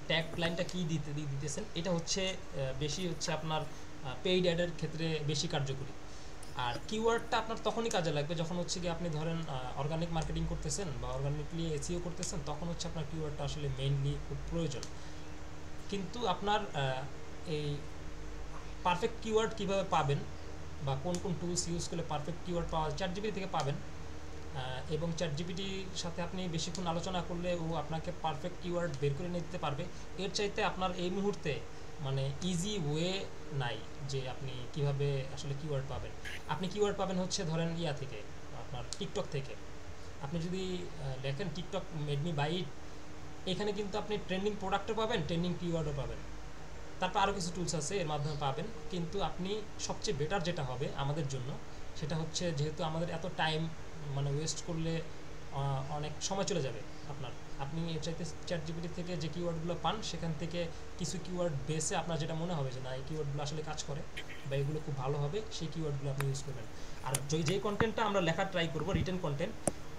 ট্যাগ লাইনটা কী দিতেছেন, এটা হচ্ছে বেশি হচ্ছে আপনার পেইড অ্যাডের ক্ষেত্রে বেশি কার্যকরী। আর কিওয়ার্ডটা আপনার তখনই কাজে লাগবে যখন হচ্ছে কি আপনি ধরেন অর্গানিক মার্কেটিং করতেছেন বা অর্গানিকলি এসইও করতেছেন, তখন হচ্ছে আপনার কিওয়ার্ডটা আসলে মেইনলি খুব প্রয়োজন। কিন্তু আপনার এই পারফেক্ট কিওয়ার্ড কীভাবে পাবেন বা কোন কোন টুলস ইউজ করলে পারফেক্ট কিওয়ার্ড পাওয়া চ্যাটজিপিটি থেকে পাবেন, এবং চ্যাটজিপিটির সাথে আপনি বেশিক্ষণ আলোচনা করলে ও আপনাকে পারফেক্ট কিওয়ার্ড বের করে নিতে পারবে। এর চাইতে আপনার এই মুহূর্তে মানে ইজি ওয়ে নাই যে আপনি কিভাবে আসলে কিওয়ার্ড পাবেন। আপনি কিওয়ার্ড পাবেন হচ্ছে ধরেন ইয়া থেকে, আপনার টিকটক থেকে। আপনি যদি লেখেন টিকটক মেড মি বাই ইট, এখানে কিন্তু আপনি ট্রেন্ডিং প্রোডাক্টও পাবেন, ট্রেন্ডিং কিওয়ার্ডও পাবেন, তারপর আরও কিছু টুলস আছে এর মাধ্যমে পাবেন। কিন্তু আপনি সবচেয়ে বেটার যেটা হবে আমাদের জন্য সেটা হচ্ছে, যেহেতু আমাদের এত টাইম মানে ওয়েস্ট করলে অনেক সময় চলে যাবে আপনার, আপনি এর চাইতে চ্যাটজিপিটি থেকে যে কিওয়ার্ডগুলো পান সেখান থেকে কিছু কিওয়ার্ড বেসে আপনার যেটা মনে হবে যে না এই কিওয়ার্ডগুলো আসলে কাজ করে বা এগুলো খুব ভালো হবে, সেই কিওয়ার্ডগুলো আপনি ইউজ করবেন। আর যেই কন্টেন্টটা আমরা লেখার ট্রাই করবো রিটেন কন্টেন্ট,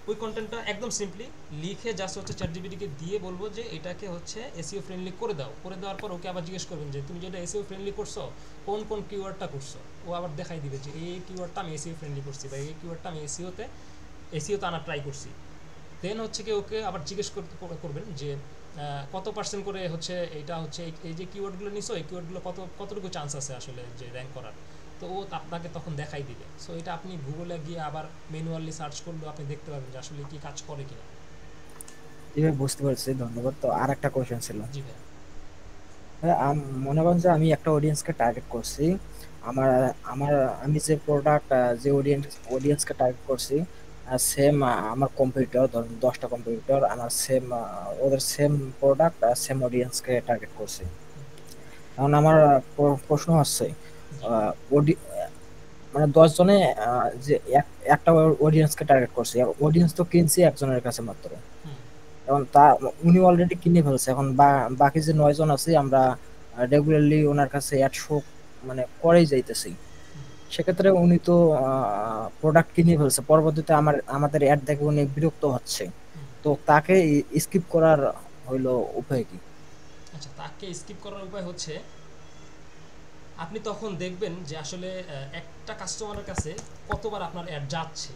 ওই কন্টেন্টটা একদম সিম্পলি লিখে জাস্ট হচ্ছে চ্যাটজিপিটিকে দিয়ে বলবো যে এটাকে হচ্ছে এসইও ফ্রেন্ডলি করে দাও। করে দেওয়ার পর ওকে আবার জিজ্ঞেস করবেন যে তুমি যেটা এসইও ফ্রেন্ডলি করছো কোন কোন কিওয়ার্ডটা করছো, ও আবার দেখাই দিবে যে এই কিওয়ার্ডটা আমি এসইও ফ্রেন্ডলি করছি বা এই কিওয়ার্ডটা আমি এসইওতে আনার ট্রাই করছি। দেন হচ্ছে কি ওকে আবার জিজ্ঞেস করবেন যে কত % করে হচ্ছে এইটা হচ্ছে এই যে কিওয়ার্ডগুলো নিছো এই কিওয়ার্ডগুলো কতটুকু চান্স আছে আসলে যে র্যাঙ্ক করার, তো ও আপনাকে তখন দেখাই দিবে। সো এটা আপনি গুগলে গিয়ে আবার ম্যানুয়ালি সার্চ করলেও আপনি দেখতে পাবেন যে আসলে কি কাজ করে কিনা। এবার বুঝতে পারছি, ধন্যবাদ। তো আর একটা কোশ্চেন ছিল, জি ভাই। মনে করেন যে আমি একটা অডিয়েন্সকে টার্গেট করছি, আমার আমার আমি যে প্রোডাক্ট যে অডিয়েন্সকে টার্গেট করছি সেম আমার কম্পিউটার, ধরুন 10টা কম্পিউটার আমার সেম ওদের সেম প্রোডাক্ট সেম অডিয়েন্সকে টার্গেট করছি। এখন আমার প্রশ্ন হচ্ছে মানে 10 জনে যে একটা অডিয়েন্সকে টার্গেট করছি, অডিয়েন্স তো কিনছি একজনের কাছে মাত্র, এখন উনি অলরেডি কিনে ফেলছে। এখন বাকি যে 9 জন আছে আমরা রেগুলারলি ওনার কাছে অ্যাড শো মানে করেই যাইতেছি, সেক্ষেত্রে উনি তো প্রোডাক্ট কিনে ফেলছে, পরবর্তীতে আমাদের অ্যাড দেখে উনি বিরক্ত হচ্ছে, তো তাকে স্কিপ করার হইলো উপায় কি? আচ্ছা, তাকে স্কিপ করার উপায় হচ্ছে আপনি তখন দেখবেন যে আসলে একটা কাস্টমারের কাছে কতবার আপনার অ্যাড যাচ্ছে।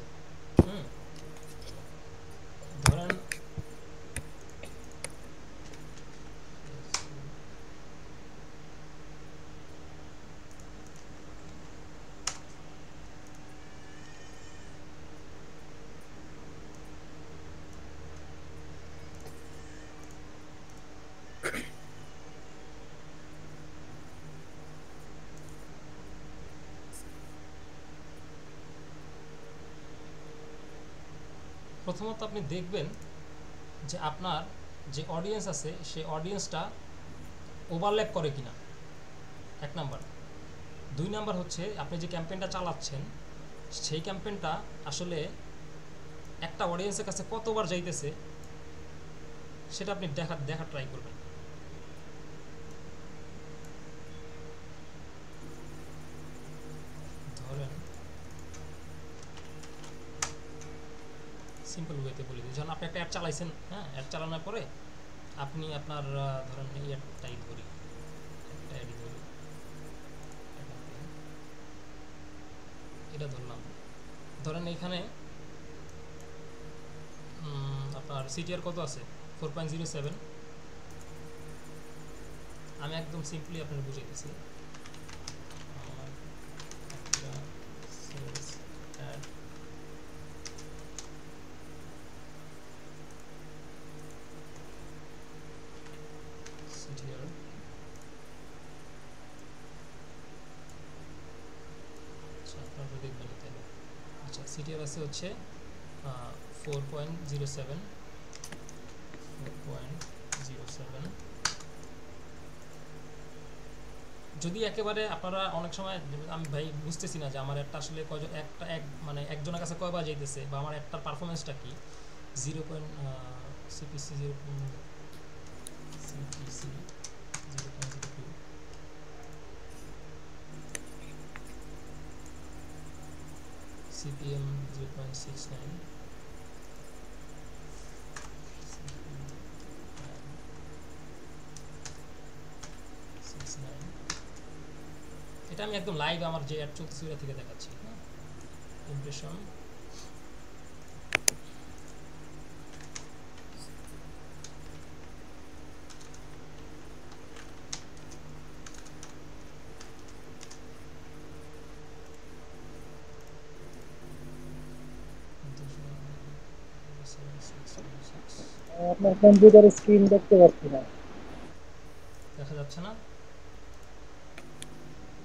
ধরেন প্রথমত আপনি দেখবেন যে আপনার যে অডিয়েন্স আছে সেই অডিয়েন্সটা ওভারল্যাপ করে কিনা, 1 নাম্বার। 2 নাম্বার হচ্ছে আপনি যে ক্যাম্পেইনটা চালাচ্ছেন সেই ক্যাম্পেইনটা আসলে একটা অডিয়েন্সের কাছে কতবার যাইতেছে সেটা আপনি দেখার ট্রাই করবেন। ধরেন সিম্পল ওয়েতে বলে দিই, যখন আপনি একটা অ্যাড চালাইছেন, হ্যাঁ, অ্যাড চালানোর পরে আপনি আপনার ধরেন এই অ্যাডটাই ধরি, এটা ধরলাম। ধরেন এখানে আপনার সিটিআর কত আছে 4.07। আমি একদম সিম্পলি আপনার বুঝাইতেছি। আচ্ছা, সিটিআর আছে হচ্ছে 4.07। যদি একেবারে আপনারা অনেক সময় আমি ভাই বুঝতেছি না যে আমার একটা আসলে মানে একজনের কাছে কয়বার যাইতেছে বা আমার একটার পারফরমেন্সটা কি, CPC 0.02, CPM 0.69, এটা আমি একদম লাইভ আমার যে অ্যাড চলছে ওটা থেকে দেখাচ্ছি। হ্যাঁ, ইমপ্রেশন আপনার কম্পিউটারের স্ক্রিন দেখতে পাচ্ছি না। দেখা যাচ্ছে না?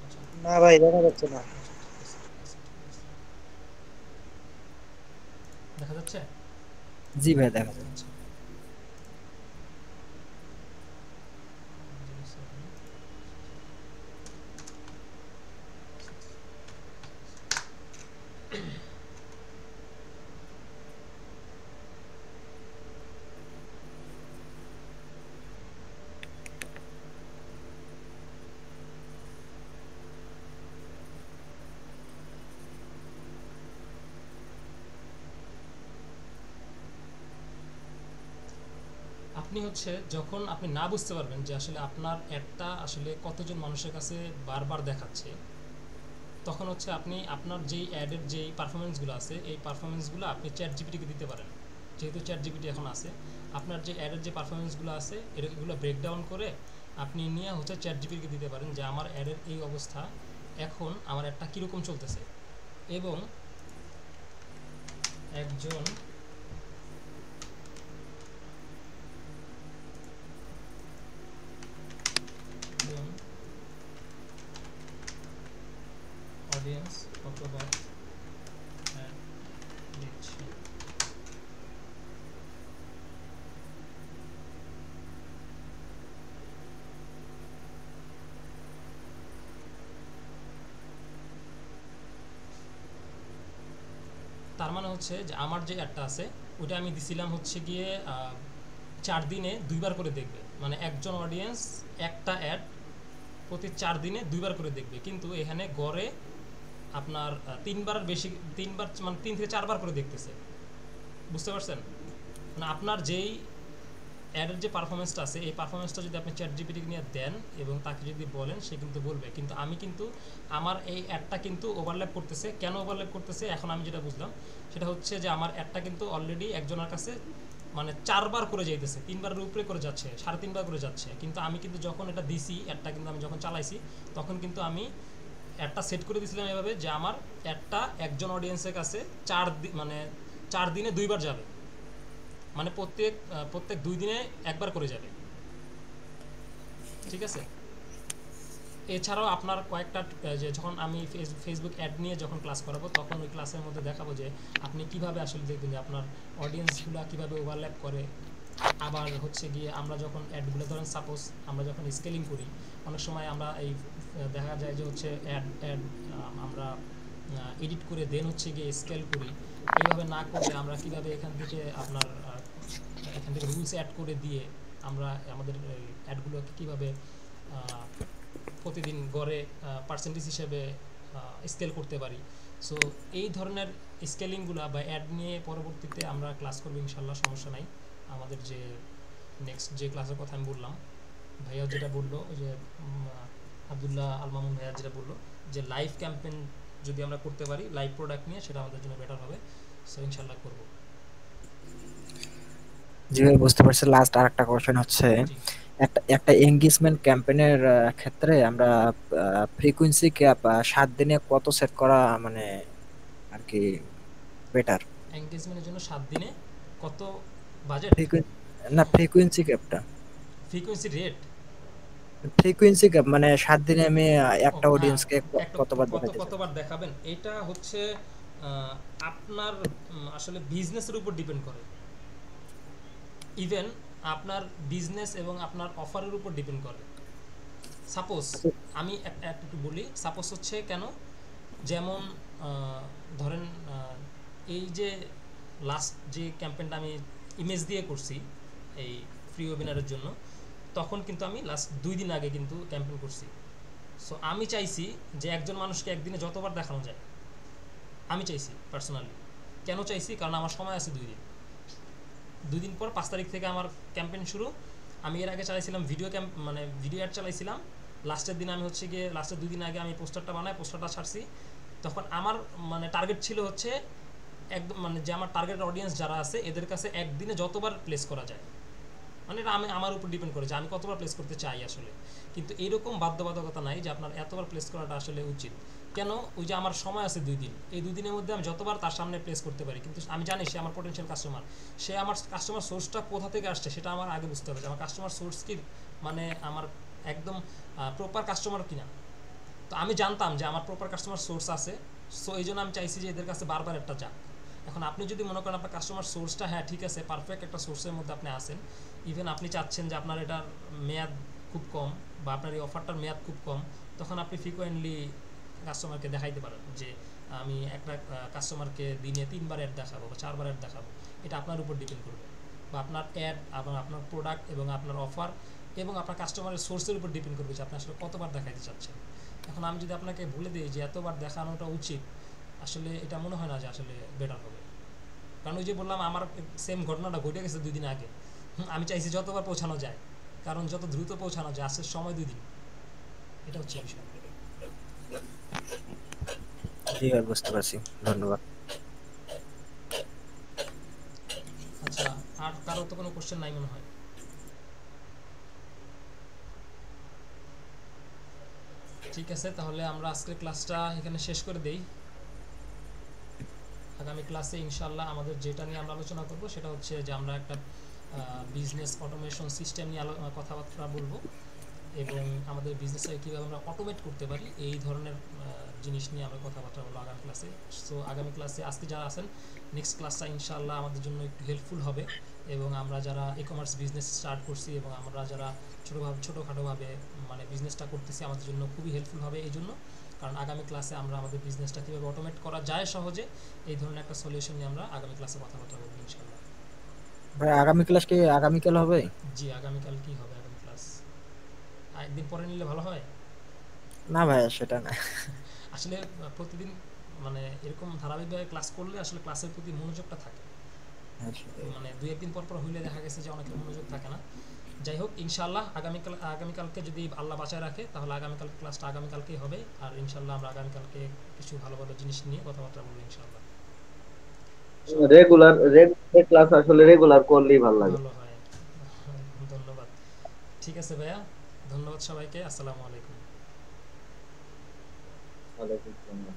আচ্ছা, না ভাই, দেখা যাচ্ছে না। আচ্ছা, দেখা যাচ্ছে? জি ভাই দেখা যায়। আচ্ছা, আপনি হচ্ছে যখন আপনি না বুঝতে পারবেন যে আসলে আপনার অ্যাডটা আসলে কতজন মানুষের কাছে বারবার দেখাচ্ছে, তখন হচ্ছে আপনি আপনার যেই অ্যাডের যেই পারফরমেন্সগুলো আছে এই পারফরমেন্সগুলো আপনি চ্যাট জিপিটিকে দিতে পারেন। যেহেতু চ্যাট জিপিটি এখন আছে, আপনার যে অ্যাডের যে পারফরমেন্সগুলো আছে এগুলো ব্রেকডাউন করে আপনি নিয়ে হচ্ছে চ্যাট জিপিটিকে দিতে পারেন যে আমার অ্যাডের এই অবস্থা, এখন আমার অ্যাডটা কীরকম চলতেছে, এবং একজন অডিয়েন্স কতবার অ্যাড দিচ্ছে। তার মানে হচ্ছে যে আমার যে অ্যাডটা আছে ওটা আমি দিছিলাম হচ্ছে গিয়ে 4 দিনে 2বার করে দেখবে, মানে একজন অডিয়েন্স একটা অ্যাড প্রতি 4 দিনে 2বার করে দেখবে, কিন্তু এখানে গড়ে আপনার 3বার বেশি, 3বার মানে 3 থেকে 4বার করে দেখতেছে। বুঝতে পারছেন? মানে আপনার যেই অ্যাডের যে পারফরমেন্সটা আছে এই পারফরমেন্সটা যদি আপনি চ্যাট জিপিটিকে নিয়ে দেন এবং তাকে যদি বলেন সে কিন্তু বলবে, কিন্তু আমি কিন্তু আমার এই অ্যাডটা কিন্তু ওভারল্যাপ করতেছে। কেন ওভারল্যাপ করতেছে এখন আমি যেটা বুঝলাম সেটা হচ্ছে যে আমার অ্যাডটা কিন্তু অলরেডি একজনের কাছে মানে 4বার করে যাইতেছে, 3বারের উপরে করে যাচ্ছে, 3.5বার করে যাচ্ছে, কিন্তু আমি কিন্তু যখন এটা দিছি অ্যাডটা কিন্তু আমি যখন চালাইছি তখন কিন্তু আমি অ্যাডটা সেট করে দিয়েছিলাম এভাবে যে আমার অ্যাডটা একজন অডিয়েন্সের কাছে 4 দিনে 2বার যাবে, মানে প্রত্যেক 2 দিনে 1বার করে যাবে। ঠিক আছে? এছাড়াও আপনার কয়েকটা যে যখন আমি ফেসবুক অ্যাড নিয়ে যখন ক্লাস করাবো তখন ওই ক্লাসের মধ্যে দেখাবো যে আপনি কিভাবে আসলে দেখবেন যে আপনার অডিয়েন্সগুলো কিভাবে ওভারল্যাপ করে। আবার হচ্ছে গিয়ে আমরা যখন অ্যাডগুলো ধরেন সাপোজ আমরা যখন স্কেলিং করি অনেক সময় আমরা এই দেখা যায় যে হচ্ছে অ্যাড আমরা এডিট করে দেন হচ্ছে গিয়ে স্কেল করি। এইভাবে না করলে আমরা কিভাবে এখান থেকে রুলস অ্যাড করে দিয়ে আমরা আমাদের অ্যাডগুলোকে কীভাবে প্রতিদিন গড়ে পার্সেন্টেজ হিসেবে স্কেল করতে পারি। সো এই ধরনের স্কেলিংগুলো বা অ্যাড নিয়ে পরবর্তীতে আমরা ক্লাস করবো ইনশাল্লাহ, সমস্যা নাই। আমাদের যে নেক্সট যে ক্লাসের কথা আমি বললাম, ভাইয়া যেটা বললো যে আব্দুল্লাহ আল মামুন ভাইয়া যেটা বললো যে লাইভ ক্যাম্পেইন যদি আমরা করতে পারি লাইভ প্রোডাক্ট নিয়ে, সেটা আমাদের জন্য বেটার হবে। সো ইনশাল্লাহ করবো। জি ভাই বুঝতে পারছি। লাস্ট আরেকটা কোশ্চেন হচ্ছে একটা এনগেজমেন্ট ক্যাম্পেইনের ক্ষেত্রে আমরা ফ্রিকোয়েন্সি ক্যাপ 7 দিনে কত সেট করা মানে আর কি বেটার? এনগেজমেন্টের জন্য 7 দিনে কত বাজেট? না, ফ্রিকোয়েন্সি ক্যাপটা, ফ্রিকোয়েন্সি রেট, ফ্রিকোয়েন্সি ক্যাপ মানে 7 দিনে আমি একটা হ্যাঁ, অডিয়েন্সকে কতবার দেখাতে চাই? কতবার দেখাবেন এটা হচ্ছে আপনার আসলে বিজনেসের উপর ডিপেন্ড করে। ইভেন আপনার বিজনেস এবং আপনার অফারের উপর ডিপেন্ড করে। সাপোজ আমি একটু বলি, সাপোজ হচ্ছে কেন, যেমন ধরেন এই যে লাস্ট যে ক্যাম্পেইনটা আমি ইমেজ দিয়ে করছি এই ফ্রি ওয়েবিনারের জন্য, তখন কিন্তু আমি লাস্ট 2 দিন আগে কিন্তু ক্যাম্পেইন করছি। সো আমি চাইছি যে একজন মানুষকে একদিনে যতবার দেখানো যায়, আমি চাইছি পার্সোনালি। কেন চাইছি? কারণ আমার সময় আছে 2 দিন। 2 দিন পর 5 তারিখ থেকে আমার ক্যাম্পেইন শুরু। আমি এর আগে চালাইছিলাম ভিডিও অ্যাড চালাইছিলাম। লাস্টের দিন আমি হচ্ছে গিয়ে লাস্টের 2 দিন আগে আমি পোস্টারটা ছাড়ছি। তখন আমার টার্গেট ছিল হচ্ছে একদম যে আমার টার্গেট অডিয়েন্স যারা আছে এদের কাছে একদিনে যতবার প্লেস করা যায়, এটা আমার উপর ডিপেন্ড করে যে আমি কতবার প্লেস করতে চাই আসলে। কিন্তু এরকম বাধ্যবাধকতা নাই যে আপনার এতবার প্লেস করাটা আসলে উচিত। কেন? ওই যে আমার সময় আছে 2 দিন, এই 2 দিনের মধ্যে আমি যতবার তার সামনে প্লেস করতে পারি। কিন্তু আমি জানি সে আমার পটেনশিয়াল কাস্টমার, সে আমার কাস্টমার সোর্সটা কোথা থেকে আসছে সেটা আমার আগে বুঝতে হবে। আমার কাস্টমার সোর্স কি আমার একদম প্রপার কাস্টমার কিনা। তো আমি জানতাম যে আমার প্রপার কাস্টমার সোর্স আছে। সো এই জন্য আমি চাইছি যে এদের কাছে বারবার একটা যাক। এখন আপনি যদি মনে করেন আপনার কাস্টমার সোর্সটা হ্যাঁ ঠিক আছে, পারফেক্ট একটা সোর্সের মধ্যে আপনি আসেন, ইভেন আপনি চাচ্ছেন যে আপনার এটার মেয়াদ খুব কম বা আপনার এই অফারটার মেয়াদ খুব কম, তখন আপনি ফ্রিকোয়েন্টলি কাস্টমারকে দেখাইতে পারেন যে আমি একটা কাস্টমারকে দিনে 3 বার অ্যাড দেখাবো বা 4 বার অ্যাড দেখাবো। এটা আপনার উপর ডিপেন্ড করবে, বা আপনার অ্যাড এবং আপনার প্রোডাক্ট এবং আপনার অফার এবং আপনার কাস্টমারের সোর্সের উপর ডিপেন্ড করবে যে আপনি আসলে কতবার দেখাইতে চাচ্ছেন। এখন আমি যদি আপনাকে বলে দিই যে এতবার দেখানোটা উচিত, আসলে এটা মনে হয় না যে আসলে বেটার হবে। কারণ ওই যে বললাম আমার সেম ঘটনাটা ঘটে গেছে 2 দিন আগে। আমি চাইছি যতবার পৌঁছানো যায়, কারণ যত দ্রুত পৌঁছানো যায়, আসলে সময় 2 দিন, এটা হচ্ছে বিষয়। জি ভাই, বুঝতে পারছি, ধন্যবাদ। আচ্ছা, আর কারো তো কোনো কোশ্চেন নাই মনে হয়? ঠিক আছে, তাহলে আমরা আজকের ক্লাসটা এখানে শেষ করে দেই। আগামী ক্লাসে ইনশাআল্লাহ আমাদের যেটা নিয়ে আমরা আলোচনা করব সেটা হচ্ছে যে আমরা একটা বিজনেস অটোমেশন সিস্টেম নিয়ে কথাবার্তা বলবো, এবং আমাদের বিজনেসটাকে কীভাবে আমরা অটোমেট করতে পারি এই ধরনের জিনিস নিয়ে আমরা কথাবার্তা বলবো আগামী ক্লাসে। সো আগামী ক্লাসে আজকে যারা আছেন, নেক্সট ক্লাসটা ইনশাআল্লাহ আমাদের জন্য একটু হেল্পফুল হবে, এবং আমরা যারা ই কমার্স বিজনেস স্টার্ট করছি এবং আমরা যারা ছোটোখাটোভাবে বিজনেসটা করতেছি, আমাদের জন্য খুবই হেল্পফুল হবে এই জন্য। কারণ আগামী ক্লাসে আমরা আমাদের বিজনেসটা কীভাবে অটোমেট করা যায় সহজে, এই ধরনের একটা সলিউশন নিয়ে আমরা আগামী ক্লাসে কথাবার্তা বলবো ইনশাআল্লাহ। ভাই আগামী ক্লাস কি আগামীকাল হবে? জি, আগামীকাল কি হবে আগামী ক্লাস? একদিন পরে নিলে ভালো হয় না ভাই, সেটা না। আসলে প্রতিদিন এরকম ধারাবাহিকভাবে ক্লাস করলে আসলে ক্লাসের প্রতি মনোযোগটা থাকে। 2-1 দিন পর হইলে দেখা গেছে যে অনেকের মনোযোগ থাকে না। যাই হোক, ইনশাআল্লাহ আগামীকালকে যদি আল্লাহ বাঁচায় রাখে তাহলে আগামীকাল ক্লাসটা আগামীকালকেই হবে। আর ইনশাআল্লাহ আমরা আগামীকালকে কিছু ভালো ভালো জিনিস নিয়ে কথাবার্তা বলবো ইনশাআল্লাহ। রেগুলার ক্লাস আসলে রেগুলার করলেই ভালো লাগে। ভালো হয়। ধন্যবাদ। ঠিক আছে ভাইয়া, ধন্যবাদ সবাইকে। আসসালামু আলাইকুম। ওয়ালাইকুম আসসালাম।